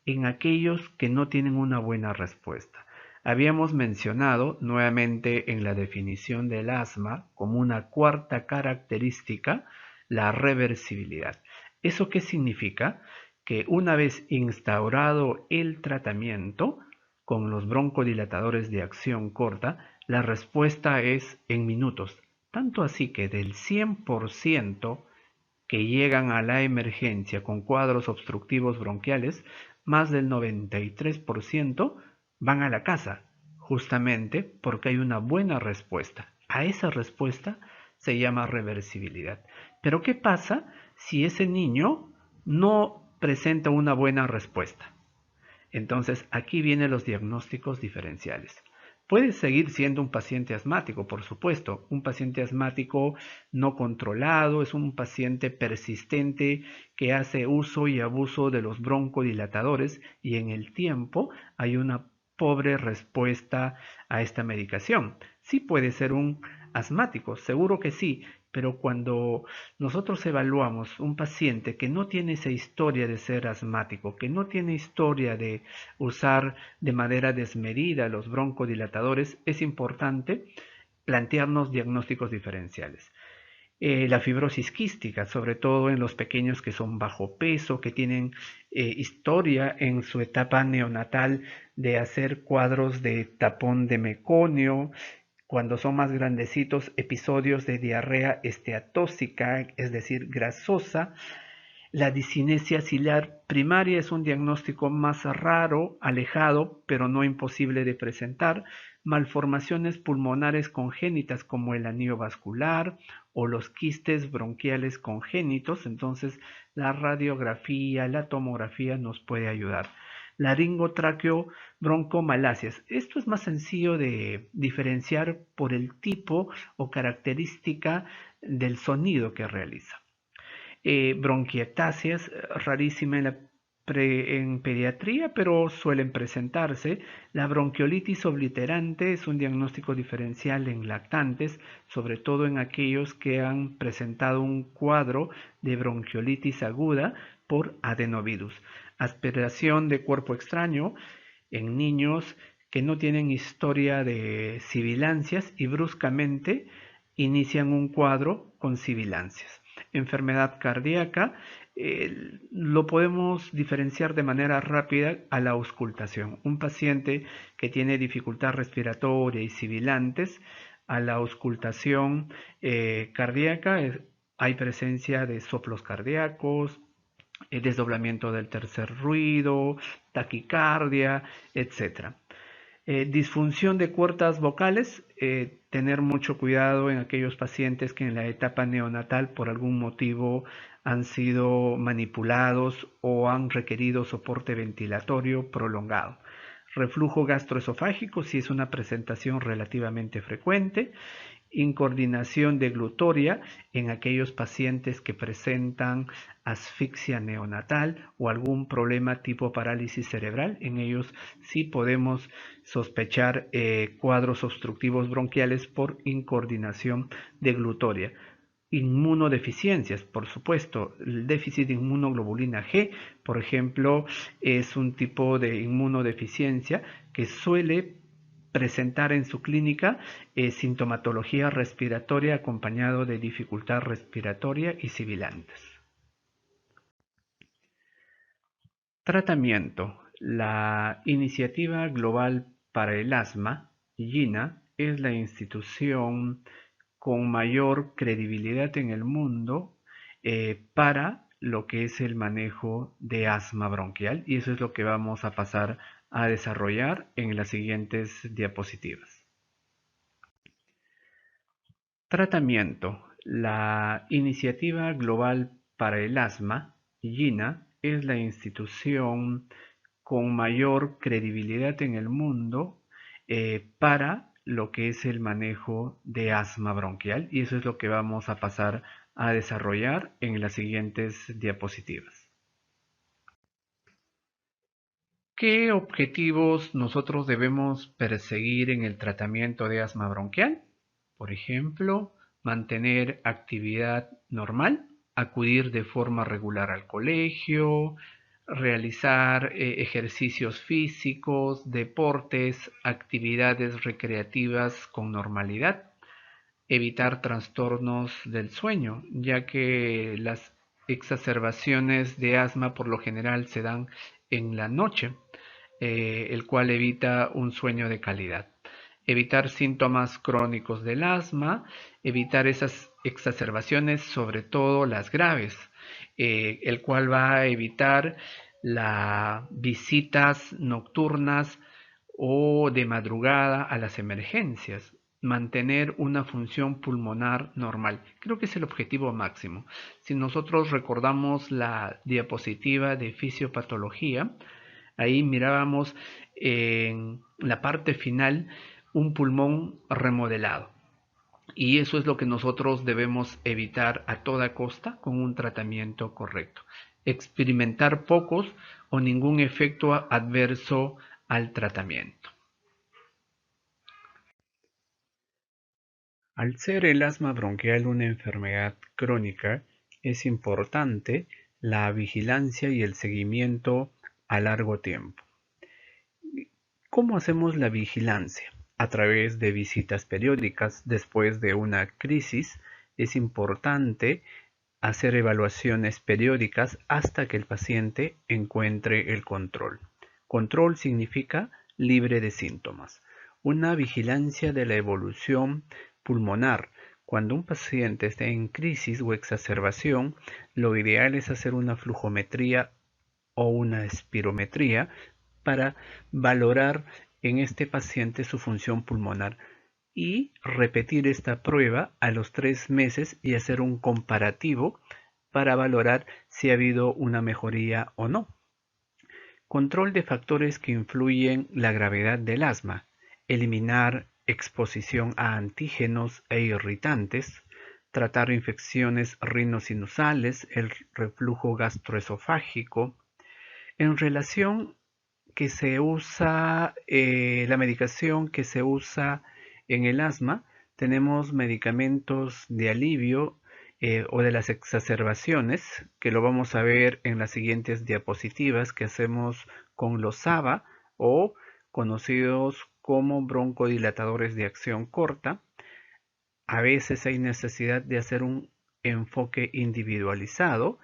en aquellos que no tienen una buena respuesta. Habíamos mencionado nuevamente en la definición del asma como una cuarta característica la reversibilidad. ¿Eso qué significa? Que una vez instaurado el tratamiento con los broncodilatadores de acción corta, la respuesta es en minutos, tanto así que del 100% que llegan a la emergencia con cuadros obstructivos bronquiales, más del 93% van a la casa, justamente porque hay una buena respuesta. A esa respuesta se llama reversibilidad. Pero ¿qué pasa si ese niño no presenta una buena respuesta? Entonces, aquí vienen los diagnósticos diferenciales. Puede seguir siendo un paciente asmático, por supuesto. Un paciente asmático no controlado es un paciente persistente que hace uso y abuso de los broncodilatadores y en el tiempo hay una pobre respuesta a esta medicación. Sí puede ser un asmático, seguro que sí, pero cuando nosotros evaluamos un paciente que no tiene esa historia de ser asmático, que no tiene historia de usar de manera desmedida los broncodilatadores, es importante plantearnos diagnósticos diferenciales. La fibrosis quística, sobre todo en los pequeños que son bajo peso, que tienen historia en su etapa neonatal de hacer cuadros de tapón de meconio, cuando son más grandecitos, episodios de diarrea esteatóxica, es decir, grasosa. La discinesia ciliar primaria es un diagnóstico más raro, alejado, pero no imposible de presentar. Malformaciones pulmonares congénitas como el anillo vascular o los quistes bronquiales congénitos, entonces la radiografía, la tomografía nos puede ayudar. Laringotráqueo broncomalacias. Esto es más sencillo de diferenciar por el tipo o característica del sonido que realiza. Bronquiectasias, rarísima en pediatría, pero suelen presentarse. La bronquiolitis obliterante es un diagnóstico diferencial en lactantes, sobre todo en aquellos que han presentado un cuadro de bronquiolitis aguda por adenovirus. Aspiración de cuerpo extraño en niños que no tienen historia de sibilancias y bruscamente inician un cuadro con sibilancias. Enfermedad cardíaca lo podemos diferenciar de manera rápida a la auscultación. Un paciente que tiene dificultad respiratoria y sibilantes, a la auscultación cardíaca hay presencia de soplos cardíacos, desdoblamiento del tercer ruido, taquicardia, etc. Disfunción de cuerdas vocales, tener mucho cuidado en aquellos pacientes que en la etapa neonatal por algún motivo han sido manipulados o han requerido soporte ventilatorio prolongado. Reflujo gastroesofágico, si es una presentación relativamente frecuente. Incoordinación deglutoria en aquellos pacientes que presentan asfixia neonatal o algún problema tipo parálisis cerebral. En ellos sí podemos sospechar cuadros obstructivos bronquiales por incoordinación deglutoria. Inmunodeficiencias, por supuesto, el déficit de inmunoglobulina G, por ejemplo, es un tipo de inmunodeficiencia que suele presentar en su clínica sintomatología respiratoria acompañado de dificultad respiratoria y sibilantes. Tratamiento. La Iniciativa Global para el Asma, IGINA, es la institución con mayor credibilidad en el mundo para lo que es el manejo de asma bronquial, y eso es lo que vamos a pasar a desarrollar en las siguientes diapositivas. Tratamiento. La Iniciativa Global para el Asma, IGINA, es la institución con mayor credibilidad en el mundo para lo que es el manejo de asma bronquial, y eso es lo que vamos a pasar a desarrollar en las siguientes diapositivas. ¿Qué objetivos nosotros debemos perseguir en el tratamiento de asma bronquial? Por ejemplo, mantener actividad normal, acudir de forma regular al colegio, realizar ejercicios físicos, deportes, actividades recreativas con normalidad, evitar trastornos del sueño, ya que las exacerbaciones de asma por lo general se dan en la noche, el cual evita un sueño de calidad. Evitar síntomas crónicos del asma, evitar esas exacerbaciones, sobre todo las graves, el cual va a evitar las visitas nocturnas o de madrugada a las emergencias, mantener una función pulmonar normal. Creo que es el objetivo máximo. Si nosotros recordamos la diapositiva de fisiopatología, ahí mirábamos en la parte final un pulmón remodelado. Y eso es lo que nosotros debemos evitar a toda costa con un tratamiento correcto. Experimentar pocos o ningún efecto adverso al tratamiento. Al ser el asma bronquial una enfermedad crónica, es importante la vigilancia y el seguimiento a largo tiempo. ¿Cómo hacemos la vigilancia? A través de visitas periódicas después de una crisis. Es importante hacer evaluaciones periódicas hasta que el paciente encuentre el control. Control significa libre de síntomas. Una vigilancia de la evolución pulmonar. Cuando un paciente está en crisis o exacerbación, lo ideal es hacer una flujometría o una espirometría para valorar en este paciente su función pulmonar y repetir esta prueba a los 3 meses y hacer un comparativo para valorar si ha habido una mejoría o no. Control de factores que influyen la gravedad del asma. Eliminar exposición a antígenos e irritantes. Tratar infecciones rinosinusales, el reflujo gastroesofágico. En relación que se usa, la medicación que se usa en el asma, tenemos medicamentos de alivio o de las exacerbaciones, que lo vamos a ver en las siguientes diapositivas, que hacemos con los ABA o conocidos como broncodilatadores de acción corta. A veces hay necesidad de hacer un enfoque individualizado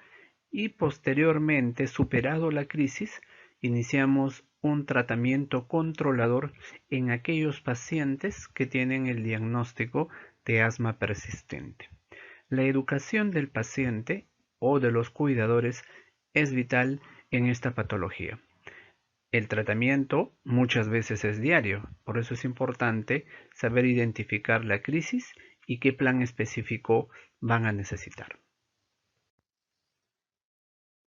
y posteriormente, superado la crisis, iniciamos un tratamiento controlador en aquellos pacientes que tienen el diagnóstico de asma persistente. La educación del paciente o de los cuidadores es vital en esta patología. El tratamiento muchas veces es diario, por eso es importante saber identificar la crisis y qué plan específico van a necesitar.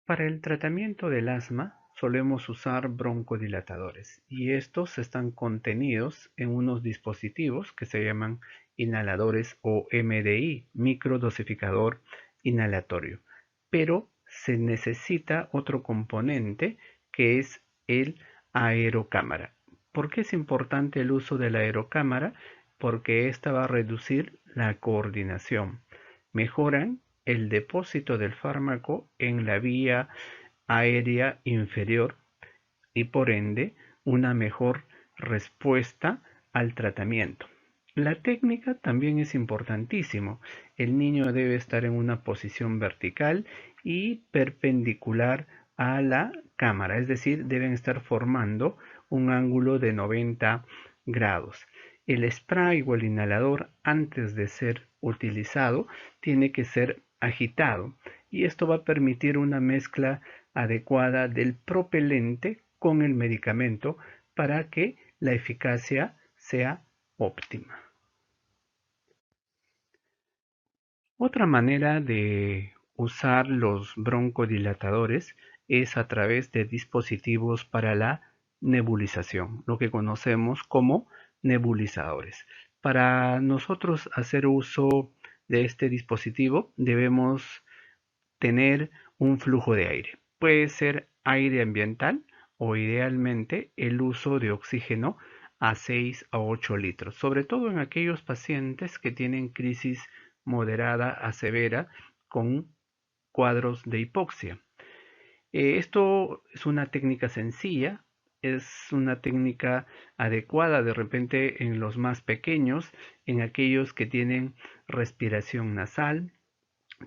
Para el tratamiento del asma solemos usar broncodilatadores y estos están contenidos en unos dispositivos que se llaman inhaladores o MDI, microdosificador inhalatorio. Pero se necesita otro componente que es el aerocámara. ¿Por qué es importante el uso de la aerocámara? Porque esta va a reducir la coordinación. Mejoran el depósito del fármaco en la vía aérea inferior y por ende una mejor respuesta al tratamiento. La técnica también es importantísimo. El niño debe estar en una posición vertical y perpendicular a la cámara, es decir, deben estar formando un ángulo de 90 grados. El spray o el inhalador, antes de ser utilizado, tiene que ser agitado y esto va a permitir una mezcla adecuada del propelente con el medicamento para que la eficacia sea óptima. Otra manera de usar los broncodilatadores es a través de dispositivos para la nebulización, lo que conocemos como nebulizadores. Para nosotros hacer uso de este dispositivo debemos tener un flujo de aire. Puede ser aire ambiental o idealmente el uso de oxígeno a 6 a 8 litros, sobre todo en aquellos pacientes que tienen crisis moderada a severa con cuadros de hipoxia. Esto es una técnica sencilla, es una técnica adecuada de repente en los más pequeños, en aquellos que tienen respiración nasal,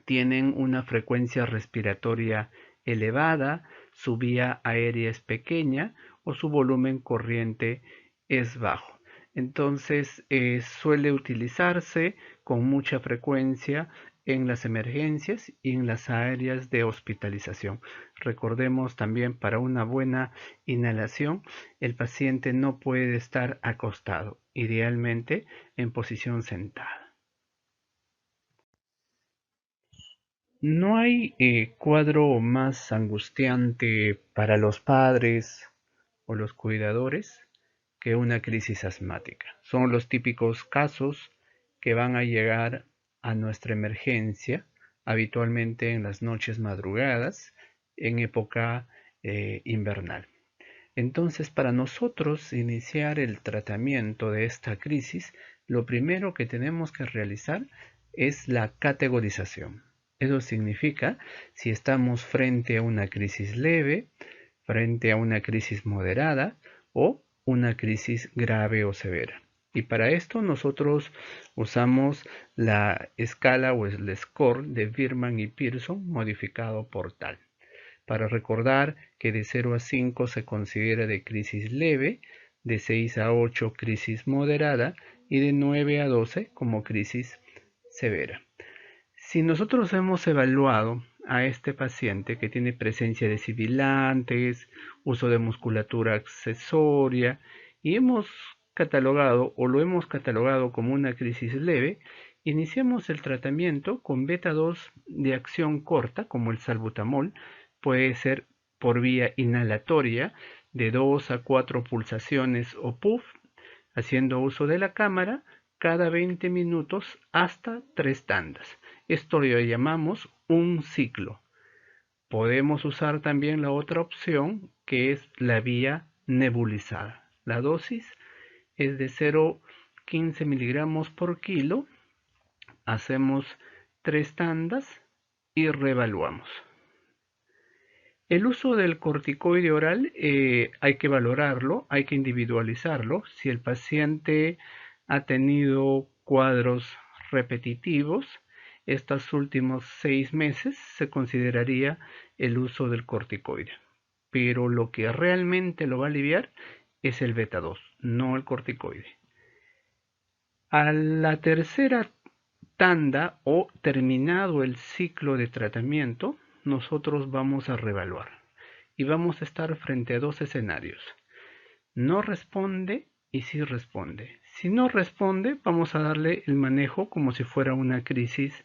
tienen una frecuencia respiratoria elevada, su vía aérea es pequeña o su volumen corriente es bajo. Entonces suele utilizarse con mucha frecuencia en las emergencias y en las áreas de hospitalización. Recordemos también, para una buena inhalación, el paciente no puede estar acostado, idealmente en posición sentada. No hay cuadro más angustiante para los padres o los cuidadores que una crisis asmática. Son los típicos casos que van a llegar a nuestra emergencia, habitualmente en las noches madrugadas, en época invernal. Entonces, para nosotros iniciar el tratamiento de esta crisis, lo primero que tenemos que realizar es la categorización. Eso significa si estamos frente a una crisis leve, frente a una crisis moderada o una crisis grave o severa. Y para esto nosotros usamos la escala o el score de Birman y Pearson modificado por tal. Para recordar que de 0 a 5 se considera de crisis leve, de 6 a 8 crisis moderada y de 9 a 12 como crisis severa. Si nosotros hemos evaluado a este paciente que tiene presencia de sibilantes, uso de musculatura accesoria y hemos catalogado o lo hemos catalogado como una crisis leve, iniciamos el tratamiento con beta 2 de acción corta como el salbutamol. Puede ser por vía inhalatoria de 2 a 4 pulsaciones o puff, haciendo uso de la cámara cada 20 minutos hasta 3 tandas. Esto lo llamamos un ciclo. Podemos usar también la otra opción, que es la vía nebulizada. La dosis es de 0,15 miligramos por kilo. Hacemos 3 tandas y reevaluamos. El uso del corticoide oral hay que valorarlo, hay que individualizarlo. Si el paciente ha tenido cuadros repetitivos, estos últimos 6 meses se consideraría el uso del corticoide. Pero lo que realmente lo va a aliviar es el beta 2, no el corticoide. A la tercera tanda o terminado el ciclo de tratamiento, nosotros vamos a reevaluar y vamos a estar frente a dos escenarios. No responde y sí responde. Si no responde, vamos a darle el manejo como si fuera una crisis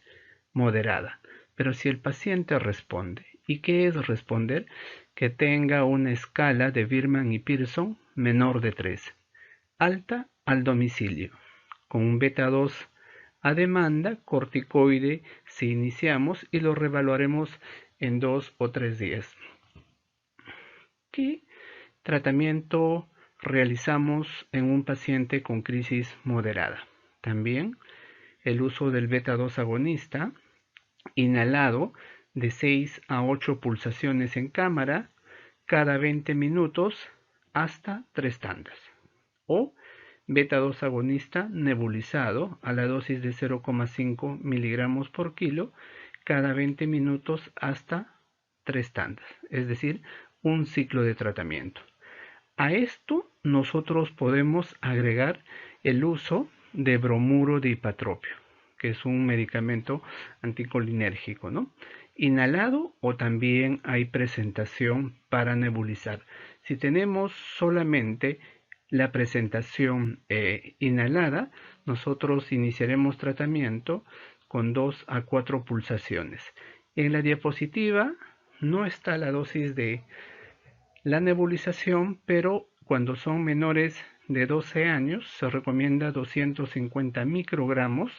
moderada. Pero si el paciente responde, ¿y qué es responder? Que tenga una escala de Birman y Pearson menor de 3, alta al domicilio, con un beta 2 a demanda, corticoide si iniciamos y lo revaluaremos en 2 o 3 días. ¿Qué tratamiento realizamos en un paciente con crisis moderada? También el uso del beta 2 agonista inhalado de 6 a 8 pulsaciones en cámara cada 20 minutos hasta 3 tandas. O beta 2 agonista nebulizado a la dosis de 0,5 miligramos por kilo cada 20 minutos hasta 3 tandas, es decir, un ciclo de tratamiento. A esto nosotros podemos agregar el uso de bromuro de hipatropio, que es un medicamento anticolinérgico, ¿no? Inhalado o también hay presentación para nebulizar. Si tenemos solamente la presentación inhalada, nosotros iniciaremos tratamiento con 2 a 4 pulsaciones. En la diapositiva no está la dosis de la nebulización, pero cuando son menores de 12 años se recomienda 250 microgramos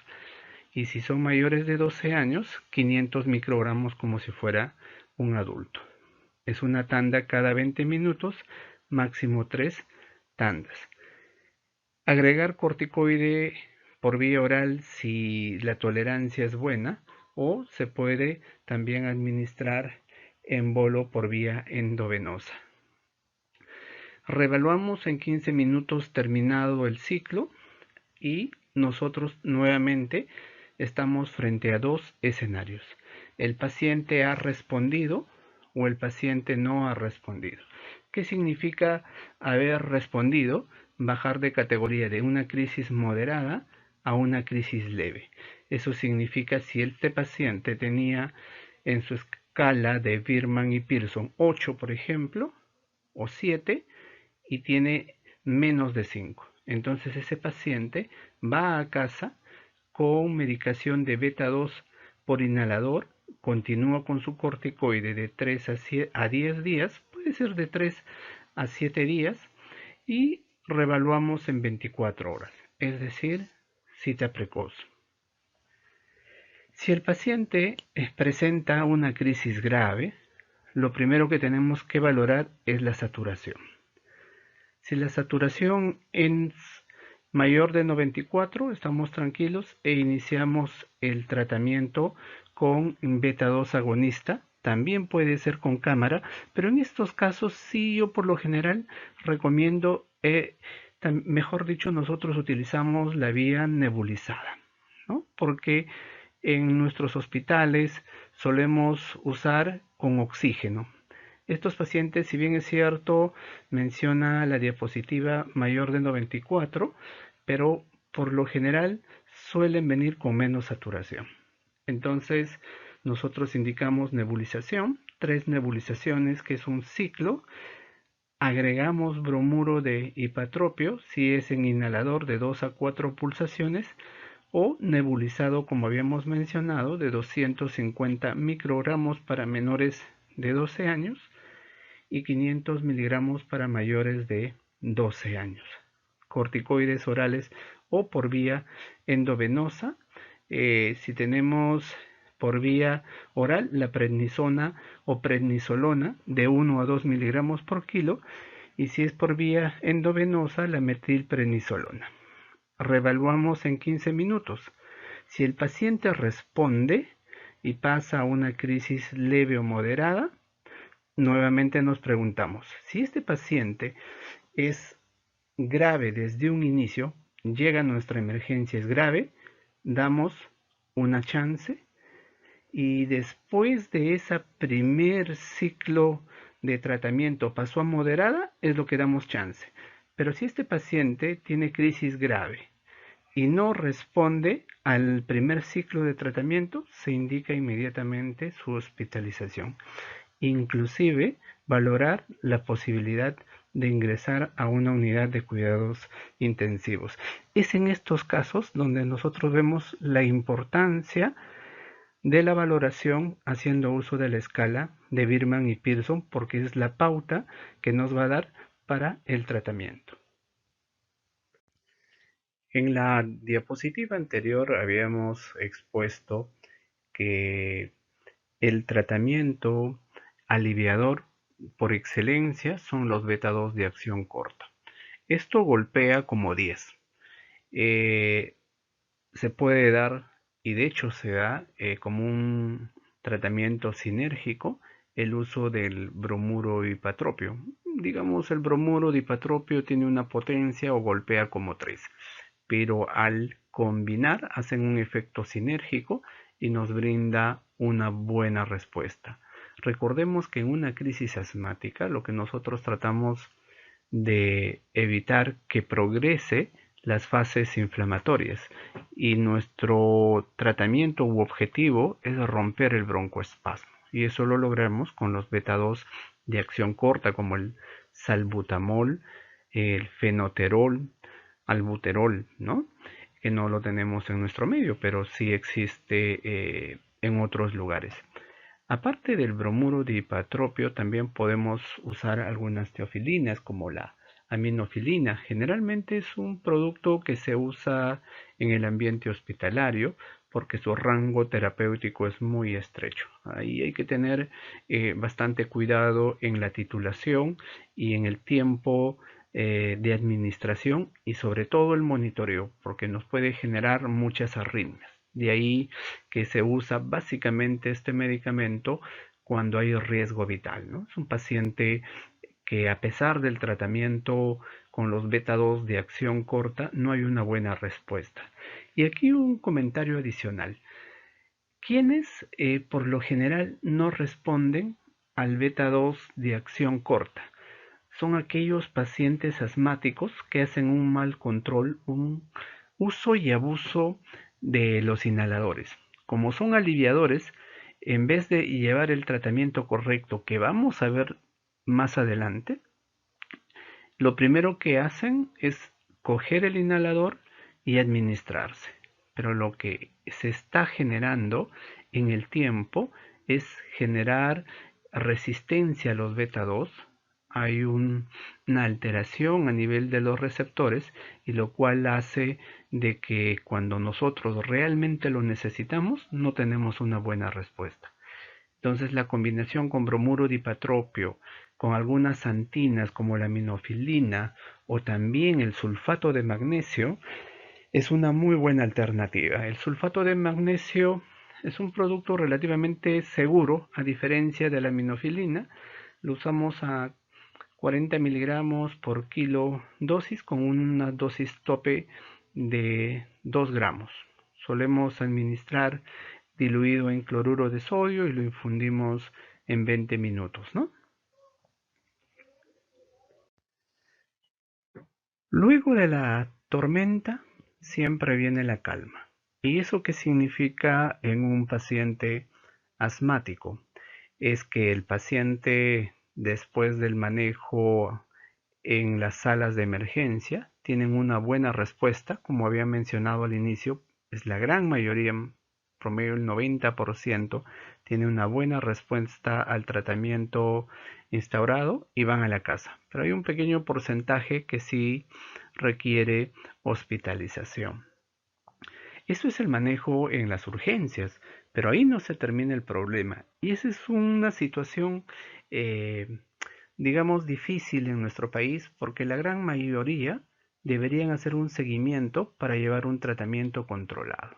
y si son mayores de 12 años 500 microgramos como si fuera un adulto. Es una tanda cada 20 minutos, máximo 3 tandas. Agregar corticoide por vía oral si la tolerancia es buena o se puede también administrar en bolo por vía endovenosa. Reevaluamos en 15 minutos terminado el ciclo y nosotros nuevamente estamos frente a dos escenarios. El paciente ha respondido o el paciente no ha respondido. ¿Qué significa haber respondido? Bajar de categoría de una crisis moderada a una crisis leve. Eso significa si este paciente tenía en su escala de Birman y Pearson 8, por ejemplo, o 7, y tiene menos de 5. Entonces ese paciente va a casa con medicación de beta 2 por inhalador, continúa con su corticoide de 3 a 10 días, puede ser de 3 a 7 días, y revaluamos en 24 horas, es decir, cita precoz. Si el paciente presenta una crisis grave, lo primero que tenemos que valorar es la saturación. Si la saturación es mayor de 94, estamos tranquilos e iniciamos el tratamiento con beta 2 agonista. También puede ser con cámara, pero en estos casos sí yo por lo general recomiendo, mejor dicho, nosotros utilizamos la vía nebulizada, ¿no? Porque en nuestros hospitales solemos usar con oxígeno. Estos pacientes, si bien es cierto, menciona la diapositiva mayor de 94, pero por lo general suelen venir con menos saturación. Entonces, nosotros indicamos nebulización, 3 nebulizaciones, que es un ciclo. Agregamos bromuro de hipatropio, si es en inhalador de 2 a 4 pulsaciones, o nebulizado, como habíamos mencionado, de 250 microgramos para menores de 12 años y 500 miligramos para mayores de 12 años. Corticoides orales o por vía endovenosa. Si tenemos por vía oral la prednisona o prednisolona de 1 a 2 miligramos por kilo, y si es por vía endovenosa la metilprednisolona. Reevaluamos en 15 minutos. Si el paciente responde y pasa a una crisis leve o moderada, nuevamente nos preguntamos, si este paciente es grave desde un inicio, llega a nuestra emergencia, es grave, damos una chance y después de ese primer ciclo de tratamiento pasó a moderada, es lo que damos chance. Pero si este paciente tiene crisis grave y no responde al primer ciclo de tratamiento, se indica inmediatamente su hospitalización. Inclusive valorar la posibilidad de ingresar a una unidad de cuidados intensivos. Es en estos casos donde nosotros vemos la importancia de la valoración haciendo uso de la escala de Birman y Pearson, porque es la pauta que nos va a dar para el tratamiento. En la diapositiva anterior habíamos expuesto que el tratamiento aliviador por excelencia son los beta 2 de acción corta. Esto golpea como 10. Se puede dar, y de hecho se da como un tratamiento sinérgico, el uso del bromuro hipatropio. Digamos, el bromuro dipatropio tiene una potencia o golpea como 3, pero al combinar hacen un efecto sinérgico y nos brinda una buena respuesta. Recordemos que en una crisis asmática lo que nosotros tratamos de evitar que progrese las fases inflamatorias y nuestro tratamiento u objetivo es romper el broncoespasmo y eso lo logramos con los beta 2 de acción corta como el salbutamol, el fenoterol, albuterol, ¿no? Que no lo tenemos en nuestro medio, pero sí existe en otros lugares. Aparte del bromuro dipatropio, también podemos usar algunas teofilinas como la aminofilina. Generalmente es un producto que se usa en el ambiente hospitalario porque su rango terapéutico es muy estrecho. Ahí hay que tener bastante cuidado en la titulación y en el tiempo de administración y sobre todo el monitoreo porque nos puede generar muchas arritmias. De ahí que se usa básicamente este medicamento cuando hay riesgo vital, ¿no? Es un paciente que a pesar del tratamiento con los beta 2 de acción corta no hay una buena respuesta. Y aquí un comentario adicional. ¿Quiénes por lo general no responden al beta 2 de acción corta? Son aquellos pacientes asmáticos que hacen un mal control, un uso y abuso de los inhaladores. Como son aliviadores, en vez de llevar el tratamiento correcto que vamos a ver más adelante, lo primero que hacen es coger el inhalador y administrarse. Pero lo que se está generando en el tiempo es generar resistencia a los beta 2. Hay una alteración a nivel de los receptores y lo cual hace de que cuando nosotros realmente lo necesitamos no tenemos una buena respuesta. Entonces la combinación con bromuro dipatropio, con algunas antinas como la aminofilina o también el sulfato de magnesio, es una muy buena alternativa. El sulfato de magnesio es un producto relativamente seguro, a diferencia de la aminofilina. Lo usamos a 40 miligramos por kilo dosis con una dosis tope de 2 gramos. Solemos administrar diluido en cloruro de sodio y lo infundimos en 20 minutos, ¿no? Luego de la tormenta siempre viene la calma. ¿Y eso qué significa en un paciente asmático? Es que el paciente después del manejo en las salas de emergencia tienen una buena respuesta, como había mencionado al inicio, es la gran mayoría, promedio el 90%, tiene una buena respuesta al tratamiento instaurado y van a la casa. Pero hay un pequeño porcentaje que sí requiere hospitalización. Eso es el manejo en las urgencias, pero ahí no se termina el problema. Y esa es una situación, eh, digamos, difícil en nuestro país porque la gran mayoría deberían hacer un seguimiento para llevar un tratamiento controlado.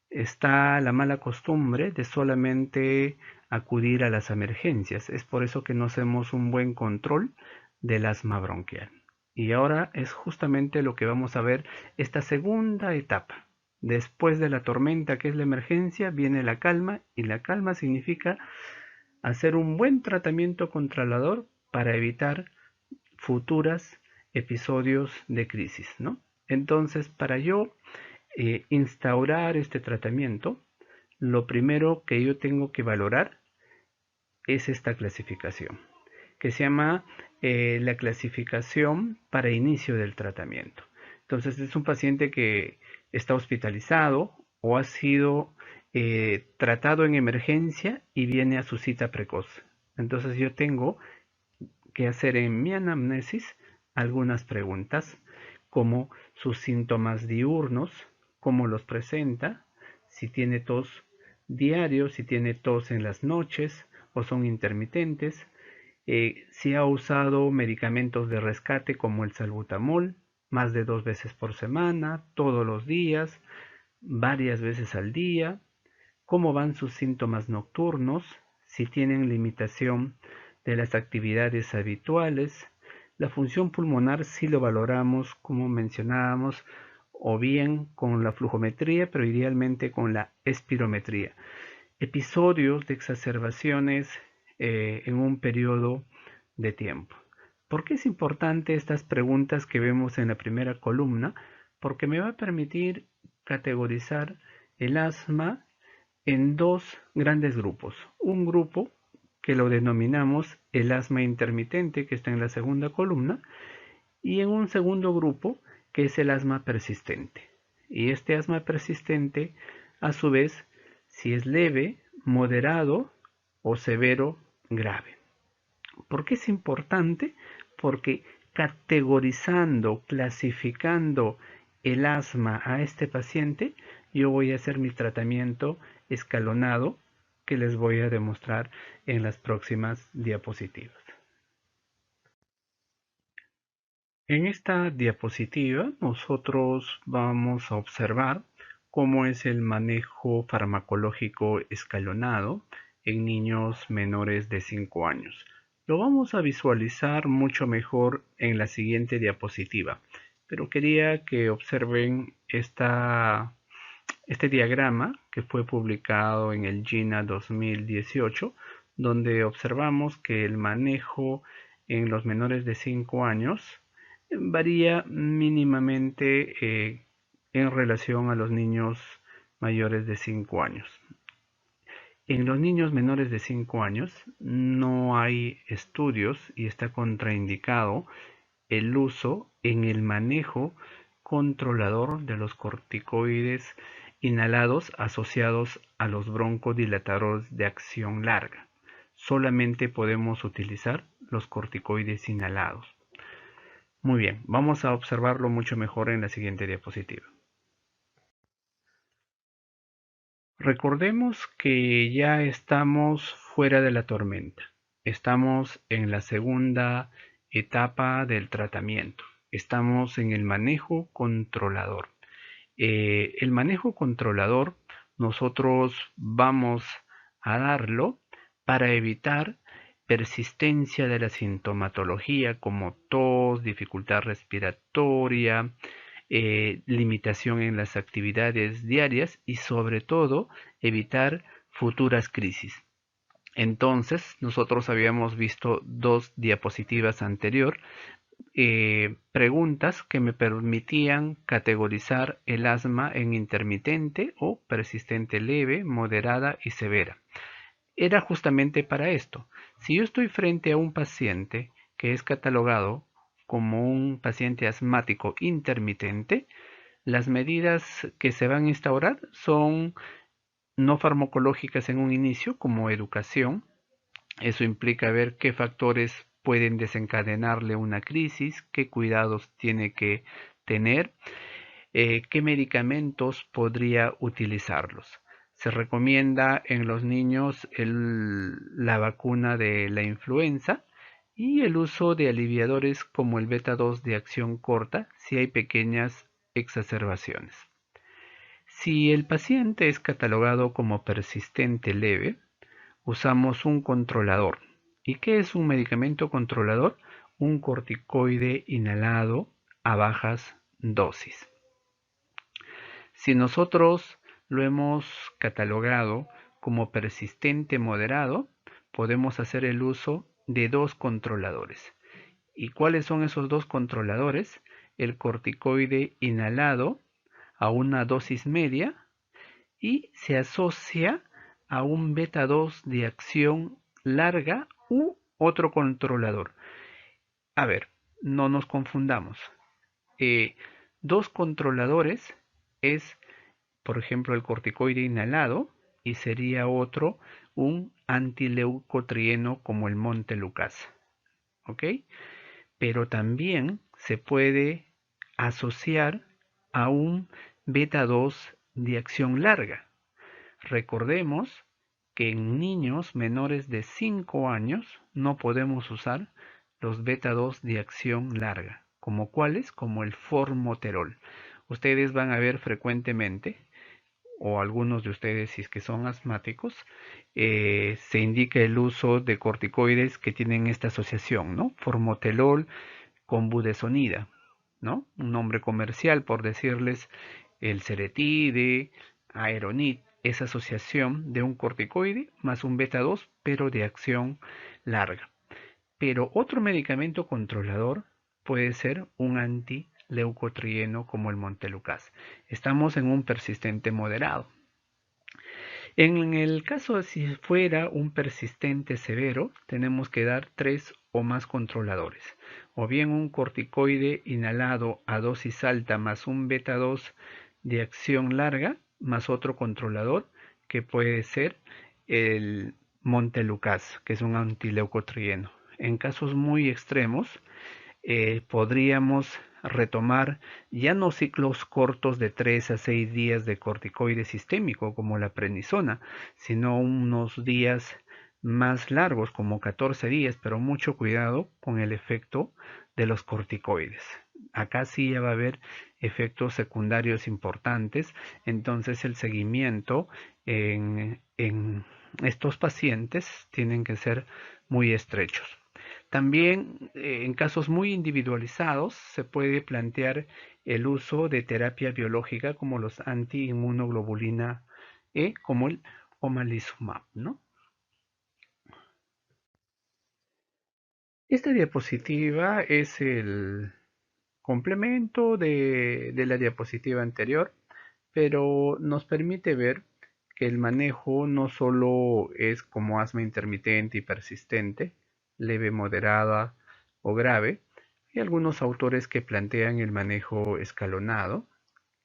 Está la mala costumbre de solamente acudir a las emergencias. Es por eso que no hacemos un buen control del asma bronquial. Y ahora es justamente lo que vamos a ver esta segunda etapa. Después de la tormenta, que es la emergencia, viene la calma, y la calma significa hacer un buen tratamiento controlador para evitar futuros episodios de crisis, ¿no? Entonces, para yo instaurar este tratamiento, lo primero que yo tengo que valorar es esta clasificación, que se llama la clasificación para inicio del tratamiento. Entonces, es un paciente que está hospitalizado o ha sido tratado en emergencia y viene a su cita precoz. Entonces, yo tengo que hacer en mi anamnesis algunas preguntas, como sus síntomas diurnos, cómo los presenta, si tiene tos diario, si tiene tos en las noches o son intermitentes, si ha usado medicamentos de rescate como el salbutamol, más de 2 veces por semana, todos los días, varias veces al día, cómo van sus síntomas nocturnos, si tienen limitación de las actividades habituales. La función pulmonar si lo valoramos, como mencionábamos, o bien con la flujometría, pero idealmente con la espirometría. Episodios de exacerbaciones en un periodo de tiempo. ¿Por qué es importante estas preguntas que vemos en la primera columna? Porque me va a permitir categorizar el asma en dos grandes grupos. Un grupo que lo denominamos el asma intermitente, que está en la segunda columna, y en un segundo grupo que es el asma persistente. Y este asma persistente, a su vez, si es leve, moderado o severo, grave. ¿Por qué es importante? Porque categorizando, clasificando el asma a este paciente, yo voy a hacer mi tratamiento escalonado que les voy a demostrar en las próximas diapositivas. En esta diapositiva nosotros vamos a observar cómo es el manejo farmacológico escalonado en niños menores de 5 años. Lo vamos a visualizar mucho mejor en la siguiente diapositiva, pero quería que observen este diagrama que fue publicado en el GINA 2018, donde observamos que el manejo en los menores de 5 años varía mínimamente en relación a los niños mayores de 5 años. En los niños menores de 5 años no hay estudios y está contraindicado el uso en el manejo controlador de los corticoides inhalados asociados a los broncodilatadores de acción larga. Solamente podemos utilizar los corticoides inhalados. Muy bien, vamos a observarlo mucho mejor en la siguiente diapositiva. Recordemos que ya estamos fuera de la tormenta. Estamos en la segunda etapa del tratamiento. Estamos en el manejo controlador. El manejo controlador nosotros vamos a darlo para evitar persistencia de la sintomatología como tos, dificultad respiratoria, limitación en las actividades diarias y sobre todo evitar futuras crisis. Entonces, nosotros habíamos visto dos diapositivas anterior, preguntas que me permitían categorizar el asma en intermitente o persistente leve, moderada y severa. Era justamente para esto. Si yo estoy frente a un paciente que es catalogado como un paciente asmático intermitente, las medidas que se van a instaurar son no farmacológicas en un inicio, como educación. Eso implica ver qué factores pueden desencadenarle una crisis, qué cuidados tiene que tener, qué medicamentos podría utilizarlos. Se recomienda en los niños la vacuna de la influenza y el uso de aliviadores como el beta 2 de acción corta si hay pequeñas exacerbaciones. Si el paciente es catalogado como persistente leve, usamos un controlador. ¿Y qué es un medicamento controlador? Un corticoide inhalado a bajas dosis. Si nosotros lo hemos catalogado como persistente moderado, podemos hacer el uso de dos controladores. ¿Y cuáles son esos dos controladores? El corticoide inhalado a una dosis media y se asocia a un beta 2 de acción larga u otro controlador. A ver, no nos confundamos. Dos controladores es, por ejemplo, el corticoide inhalado y sería otro un antileucotrieno como el montelukast. ¿Ok? Pero también se puede asociar a un beta 2 de acción larga. Recordemos que en niños menores de 5 años no podemos usar los beta 2 de acción larga. ¿Como cuáles? Como el formoterol. Ustedes van a ver frecuentemente, o algunos de ustedes si es que son asmáticos, se indica el uso de corticoides que tienen esta asociación, ¿no? Formoterol con budesonida, ¿no? Un nombre comercial, por decirles, el Ceretide, Aeronit, esa asociación de un corticoide más un beta 2, pero de acción larga. Pero otro medicamento controlador puede ser un antileucotrieno como el montelukast. Estamos en un persistente moderado. En el caso de si fuera un persistente severo, tenemos que dar 3 o más controladores, o bien un corticoide inhalado a dosis alta más un beta 2 de acción larga, más otro controlador que puede ser el montelukast, que es un antileucotrieno. En casos muy extremos, podríamos retomar ya no ciclos cortos de 3 a 6 días de corticoide sistémico como la prednisona, sino unos días más largos como 14 días, pero mucho cuidado con el efecto de los corticoides. Acá sí ya va a haber efectos secundarios importantes, entonces el seguimiento en estos pacientes tienen que ser muy estrechos. También en casos muy individualizados se puede plantear el uso de terapia biológica como los antiinmunoglobulina E, como el omalizumab, ¿no? Esta diapositiva es el complemento de la diapositiva anterior, pero nos permite ver que el manejo no solo es como asma intermitente y persistente, leve, moderada o grave. Hay algunos autores que plantean el manejo escalonado,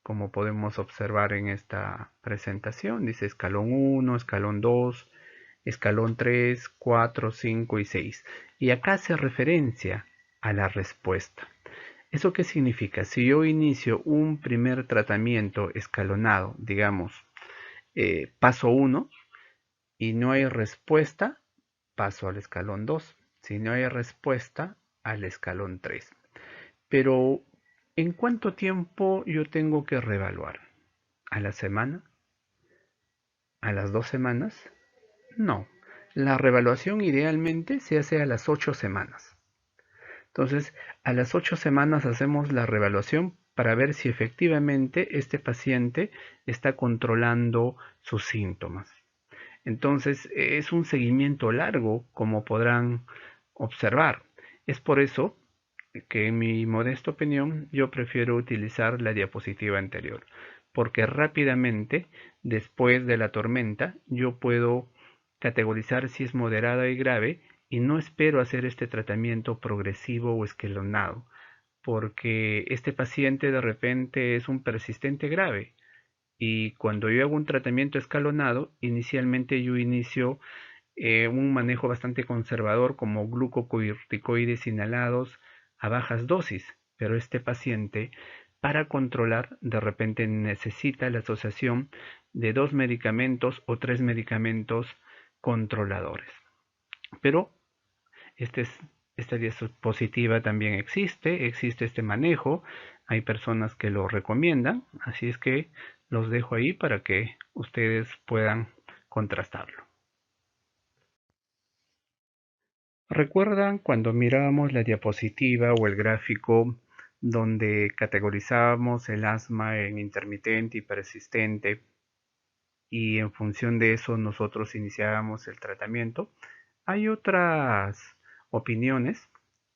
como podemos observar en esta presentación. Dice escalón 1, escalón 2, escalón 3, 4, 5 y 6. Y acá hace referencia a la respuesta. ¿Eso qué significa? Si yo inicio un primer tratamiento escalonado, digamos, paso 1, y no hay respuesta, paso al escalón 2. Si no hay respuesta, al escalón 3. Pero, ¿en cuánto tiempo yo tengo que reevaluar? ¿A la semana? ¿A las 2 semanas? No. La reevaluación idealmente se hace a las 8 semanas. Entonces, a las 8 semanas hacemos la reevaluación para ver si efectivamente este paciente está controlando sus síntomas. Entonces, es un seguimiento largo, como podrán observar. Es por eso que, en mi modesta opinión, yo prefiero utilizar la diapositiva anterior, porque rápidamente, después de la tormenta, yo puedo categorizar si es moderada y grave y no espero hacer este tratamiento progresivo o escalonado, porque este paciente de repente es un persistente grave y cuando yo hago un tratamiento escalonado, inicialmente yo inicio un manejo bastante conservador como glucocorticoides inhalados a bajas dosis, pero este paciente para controlar de repente necesita la asociación de 2 medicamentos o 3 medicamentos controladores. Pero este es, esta diapositiva también existe este manejo, hay personas que lo recomiendan, así es que los dejo ahí para que ustedes puedan contrastarlo. ¿Recuerdan cuando mirábamos la diapositiva o el gráfico donde categorizábamos el asma en intermitente y persistente, y en función de eso nosotros iniciábamos el tratamiento. Hay otras opiniones,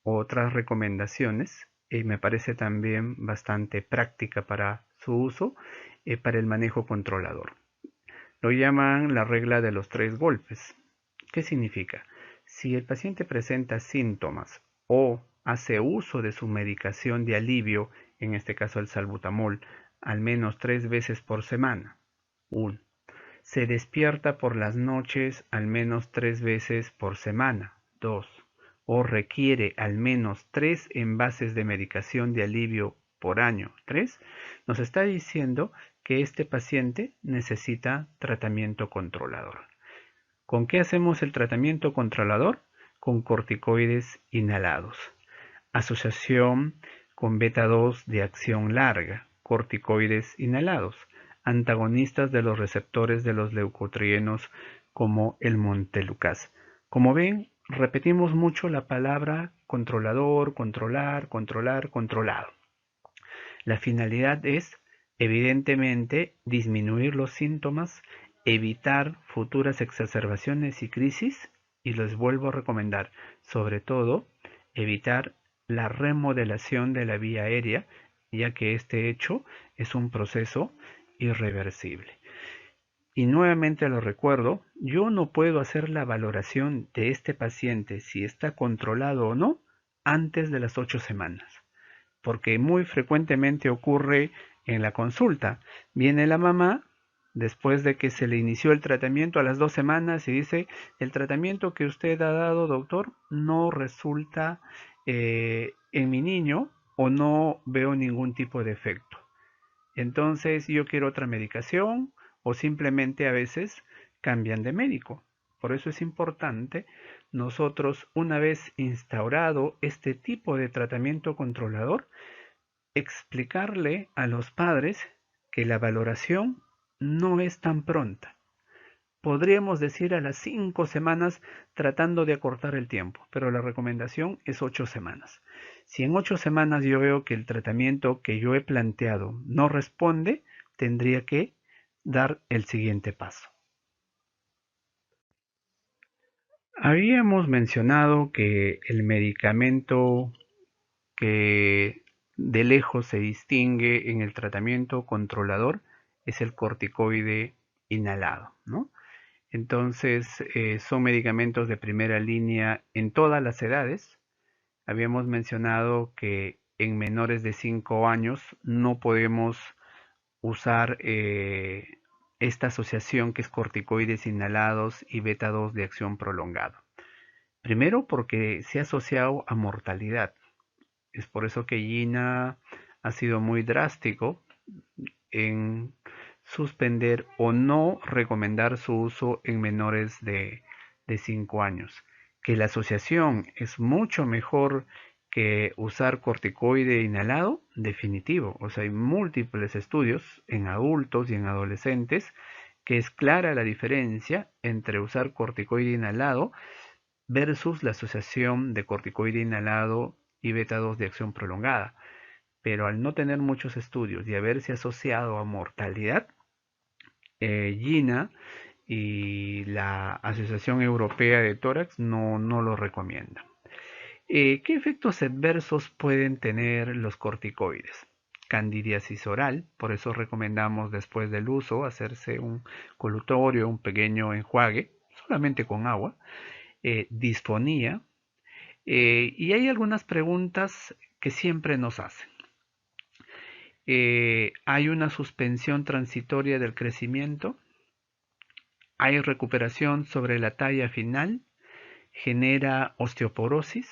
otras recomendaciones, y me parece también bastante práctica para su uso, para el manejo controlador. Lo llaman la regla de los 3 golpes. ¿Qué significa? Si el paciente presenta síntomas o hace uso de su medicación de alivio, en este caso el salbutamol, al menos 3 veces por semana. 1. Se despierta por las noches al menos 3 veces por semana. 2. O requiere al menos 3 envases de medicación de alivio por año. 3. Nos está diciendo que este paciente necesita tratamiento controlador. ¿Con qué hacemos el tratamiento controlador? Con corticoides inhalados. Asociación con beta 2 de acción larga, corticoides inhalados, antagonistas de los receptores de los leucotrienos como el montelukast. Como ven, repetimos mucho la palabra controlador, controlar, controlar, controlado. La finalidad es, evidentemente, disminuir los síntomas, evitar futuras exacerbaciones y crisis, y les vuelvo a recomendar, sobre todo, evitar la remodelación de la vía aérea, ya que este hecho es un proceso irreversible. Y nuevamente lo recuerdo, yo no puedo hacer la valoración de este paciente si está controlado o no antes de las 8 semanas, porque muy frecuentemente ocurre en la consulta. Viene la mamá después de que se le inició el tratamiento a las 2 semanas y dice, el tratamiento que usted ha dado, doctor, no resulta en mi niño o no veo ningún tipo de efecto. Entonces yo quiero otra medicación o simplemente a veces cambian de médico. Por eso es importante nosotros, una vez instaurado este tipo de tratamiento controlador, explicarle a los padres que la valoración no es tan pronta. Podríamos decir a las 5 semanas tratando de acortar el tiempo, pero la recomendación es 8 semanas. Si en 8 semanas yo veo que el tratamiento que yo he planteado no responde, tendría que dar el siguiente paso. Habíamos mencionado que el medicamento que de lejos se distingue en el tratamiento controlador es el corticoide inhalado, ¿no? Entonces, son medicamentos de primera línea en todas las edades. Habíamos mencionado que en menores de 5 años no podemos usar esta asociación que es corticoides inhalados y beta 2 de acción prolongada. Primero porque se ha asociado a mortalidad. Es por eso que Gina ha sido muy drástico en suspender o no recomendar su uso en menores de 5 años. Que la asociación es mucho mejor que usar corticoide inhalado, definitivo. O sea, hay múltiples estudios en adultos y en adolescentes que es clara la diferencia entre usar corticoide inhalado versus la asociación de corticoide inhalado y beta 2 de acción prolongada. Pero al no tener muchos estudios y haberse asociado a mortalidad, Gina y la Asociación Europea de Tórax no lo recomiendan. ¿Qué efectos adversos pueden tener los corticoides? Candidiasis oral, por eso recomendamos después del uso hacerse un colutorio, un pequeño enjuague, solamente con agua, disfonía, y hay algunas preguntas que siempre nos hacen. Hay una suspensión transitoria del crecimiento, hay recuperación sobre la talla final, genera osteoporosis.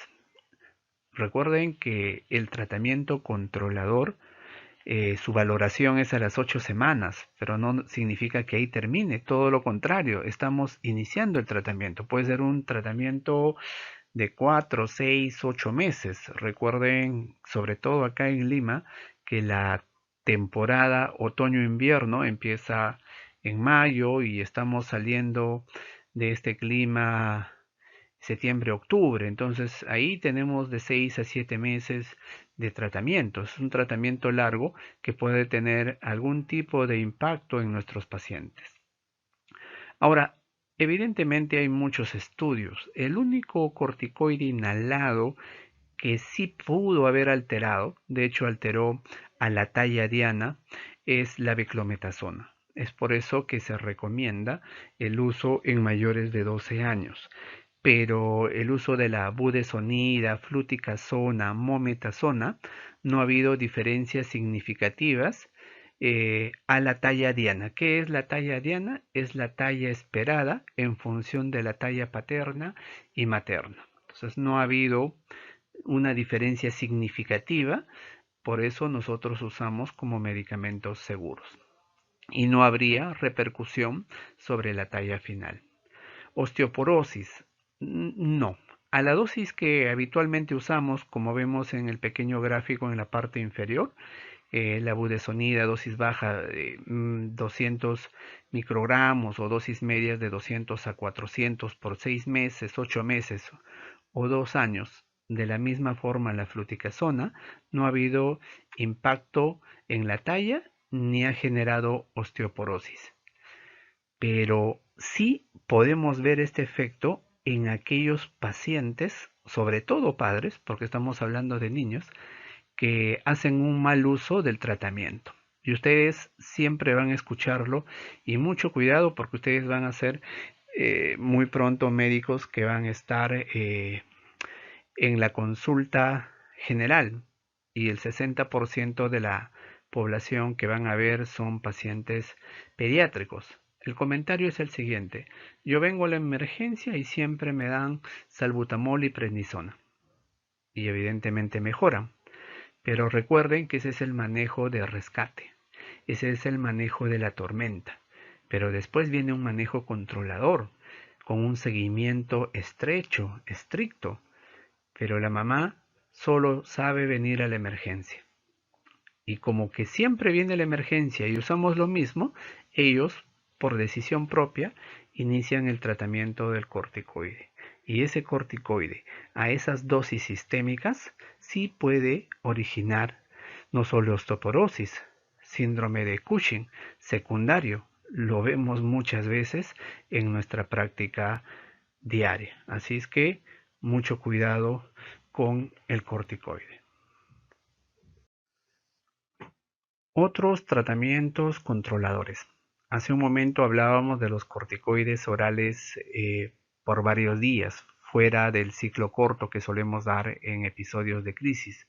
Recuerden que el tratamiento controlador, su valoración es a las 8 semanas, pero no significa que ahí termine, todo lo contrario, estamos iniciando el tratamiento. Puede ser un tratamiento de 4, 6, 8 meses. Recuerden, sobre todo acá en Lima, que la temporada otoño-invierno empieza en mayo y estamos saliendo de este clima septiembre-octubre. Entonces ahí tenemos de 6 a 7 meses de tratamiento. Es un tratamiento largo que puede tener algún tipo de impacto en nuestros pacientes. Ahora, evidentemente hay muchos estudios. El único corticoide inhalado que sí pudo haber alterado, de hecho alteró a la talla diana, es la beclometasona. Es por eso que se recomienda el uso en mayores de 12 años. Pero el uso de la budesonida, fluticasona, mometasona, no ha habido diferencias significativas a la talla diana. ¿Qué es la talla diana? Es la talla esperada en función de la talla paterna y materna. Entonces no ha habido una diferencia significativa, por eso nosotros usamos como medicamentos seguros. Y no habría repercusión sobre la talla final. Osteoporosis, no. A la dosis que habitualmente usamos, como vemos en el pequeño gráfico en la parte inferior, la budesonida, dosis baja de 200 microgramos o dosis medias de 200 a 400 por 6 meses, 8 meses o 2 años. De la misma forma, la fluticasona no ha habido impacto en la talla ni ha generado osteoporosis. Pero sí podemos ver este efecto en aquellos pacientes, sobre todo padres, porque estamos hablando de niños, que hacen un mal uso del tratamiento. Y ustedes siempre van a escucharlo y mucho cuidado porque ustedes van a ser muy pronto médicos que van a estar en la consulta general y el 60% de la población que van a ver son pacientes pediátricos. El comentario es el siguiente: yo vengo a la emergencia y siempre me dan salbutamol y prednisona y evidentemente mejoran. Pero recuerden que ese es el manejo de rescate, ese es el manejo de la tormenta. Pero después viene un manejo controlador, con un seguimiento estrecho, estricto. Pero la mamá solo sabe venir a la emergencia. Y como que siempre viene la emergencia y usamos lo mismo, ellos, por decisión propia, inician el tratamiento del corticoide. Y ese corticoide, a esas dosis sistémicas, sí puede originar no solo osteoporosis, síndrome de Cushing secundario. Lo vemos muchas veces en nuestra práctica diaria. Así es que mucho cuidado con el corticoide. Otros tratamientos controladores. Hace un momento hablábamos de los corticoides orales por varios días, fuera del ciclo corto que solemos dar en episodios de crisis.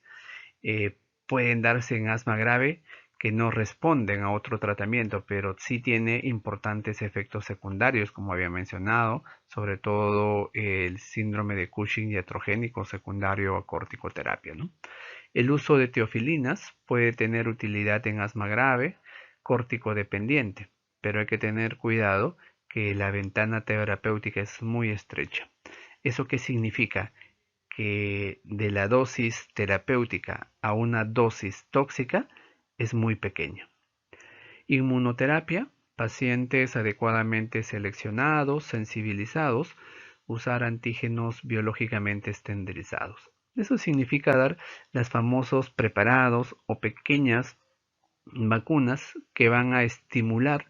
Pueden darse en asma grave que no responden a otro tratamiento, pero sí tiene importantes efectos secundarios, como había mencionado, sobre todo el síndrome de Cushing iatrogénico secundario a corticoterapia, ¿no? El uso de teofilinas puede tener utilidad en asma grave, córtico dependiente, pero hay que tener cuidado que la ventana terapéutica es muy estrecha. ¿Eso qué significa? Que de la dosis terapéutica a una dosis tóxica es muy pequeña. Inmunoterapia, pacientes adecuadamente seleccionados, sensibilizados, usar antígenos biológicamente estandarizados. Eso significa dar los famosos preparados o pequeñas vacunas que van a estimular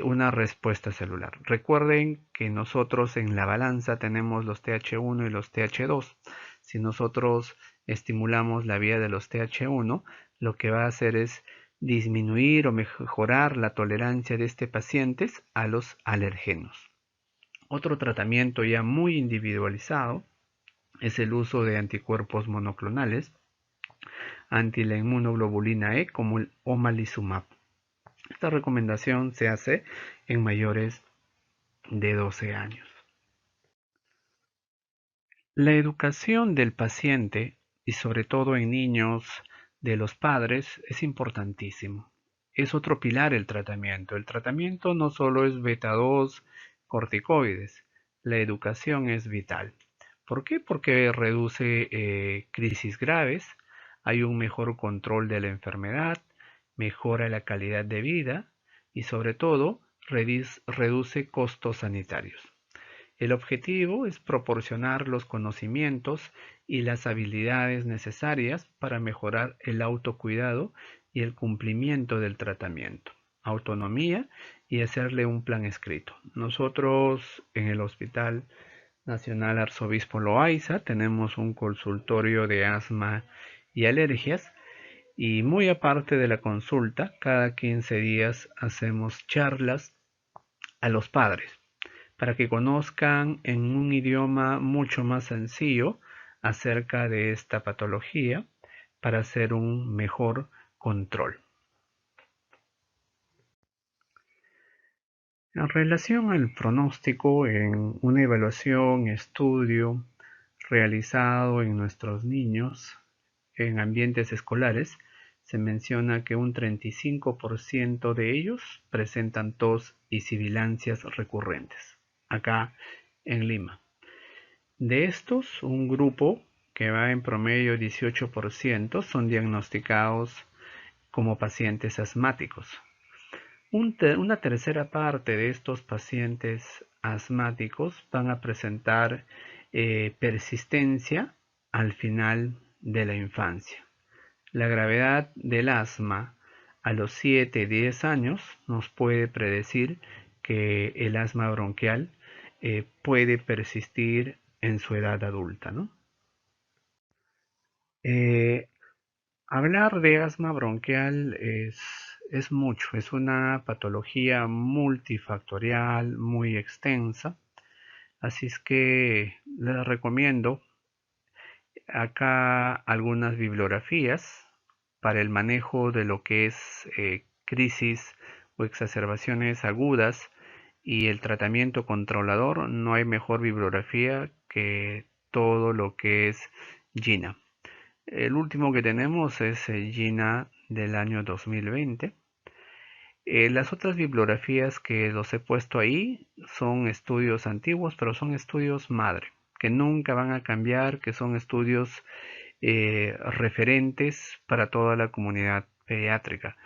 una respuesta celular. Recuerden que nosotros en la balanza tenemos los TH1 y los TH2. Si nosotros estimulamos la vía de los TH1, lo que va a hacer es disminuir o mejorar la tolerancia de este paciente a los alergenos. Otro tratamiento ya muy individualizado es el uso de anticuerpos monoclonales anti la inmunoglobulina E como el omalizumab. Esta recomendación se hace en mayores de 12 años. La educación del paciente y sobre todo en niños de los padres es importantísimo. Es otro pilar el tratamiento. El tratamiento no solo es beta 2 corticoides, la educación es vital. ¿Por qué? Porque reduce crisis graves, hay un mejor control de la enfermedad, mejora la calidad de vida y sobre todo reduce costos sanitarios. El objetivo es proporcionar los conocimientos y las habilidades necesarias para mejorar el autocuidado y el cumplimiento del tratamiento, autonomía y hacerle un plan escrito. Nosotros en el Hospital Nacional Arzobispo Loaiza tenemos un consultorio de asma y alergias y muy aparte de la consulta, cada 15 días hacemos charlas a los padres para que conozcan en un idioma mucho más sencillo acerca de esta patología para hacer un mejor control. En relación al pronóstico, en una evaluación, estudio realizado en nuestros niños en ambientes escolares, se menciona que un 35% de ellos presentan tos y sibilancias recurrentes, acá en Lima. De estos, un grupo que va en promedio 18% son diagnosticados como pacientes asmáticos. Una tercera parte de estos pacientes asmáticos van a presentar persistencia al final de la infancia. La gravedad del asma a los 7-10 años nos puede predecir que el asma bronquial puede persistir en su edad adulta, ¿no? Eh, Hablar de asma bronquial es mucho, es una patología multifactorial, muy extensa, así es que les recomiendo acá algunas bibliografías para el manejo de lo que es crisis o exacerbaciones agudas y el tratamiento controlador. No hay mejor bibliografía que todo lo que es GINA. El último que tenemos es GINA del año 2020. Las otras bibliografías que los he puesto ahí son estudios antiguos, pero son estudios madre, que nunca van a cambiar, que son estudios referentes para toda la comunidad pediátrica.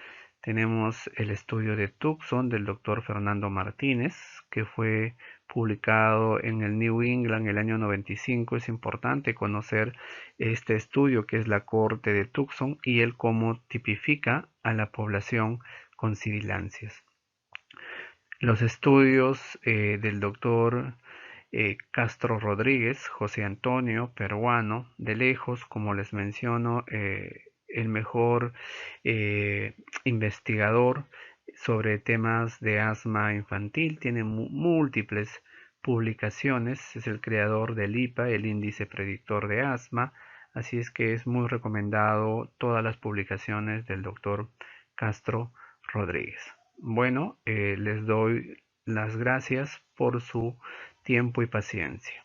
Tenemos el estudio de Tucson del doctor Fernando Martínez, que fue publicado en el New England el año 95. Es importante conocer este estudio, que es la cohorte de Tucson, y el cómo tipifica a la población con sibilancias. Los estudios del doctor Castro Rodríguez, José Antonio, peruano, de lejos, como les menciono, el mejor investigador sobre temas de asma infantil, tiene múltiples publicaciones, es el creador del IPA, el índice predictor de asma, así es que es muy recomendado todas las publicaciones del doctor Castro Rodríguez. Bueno, les doy las gracias por su tiempo y paciencia.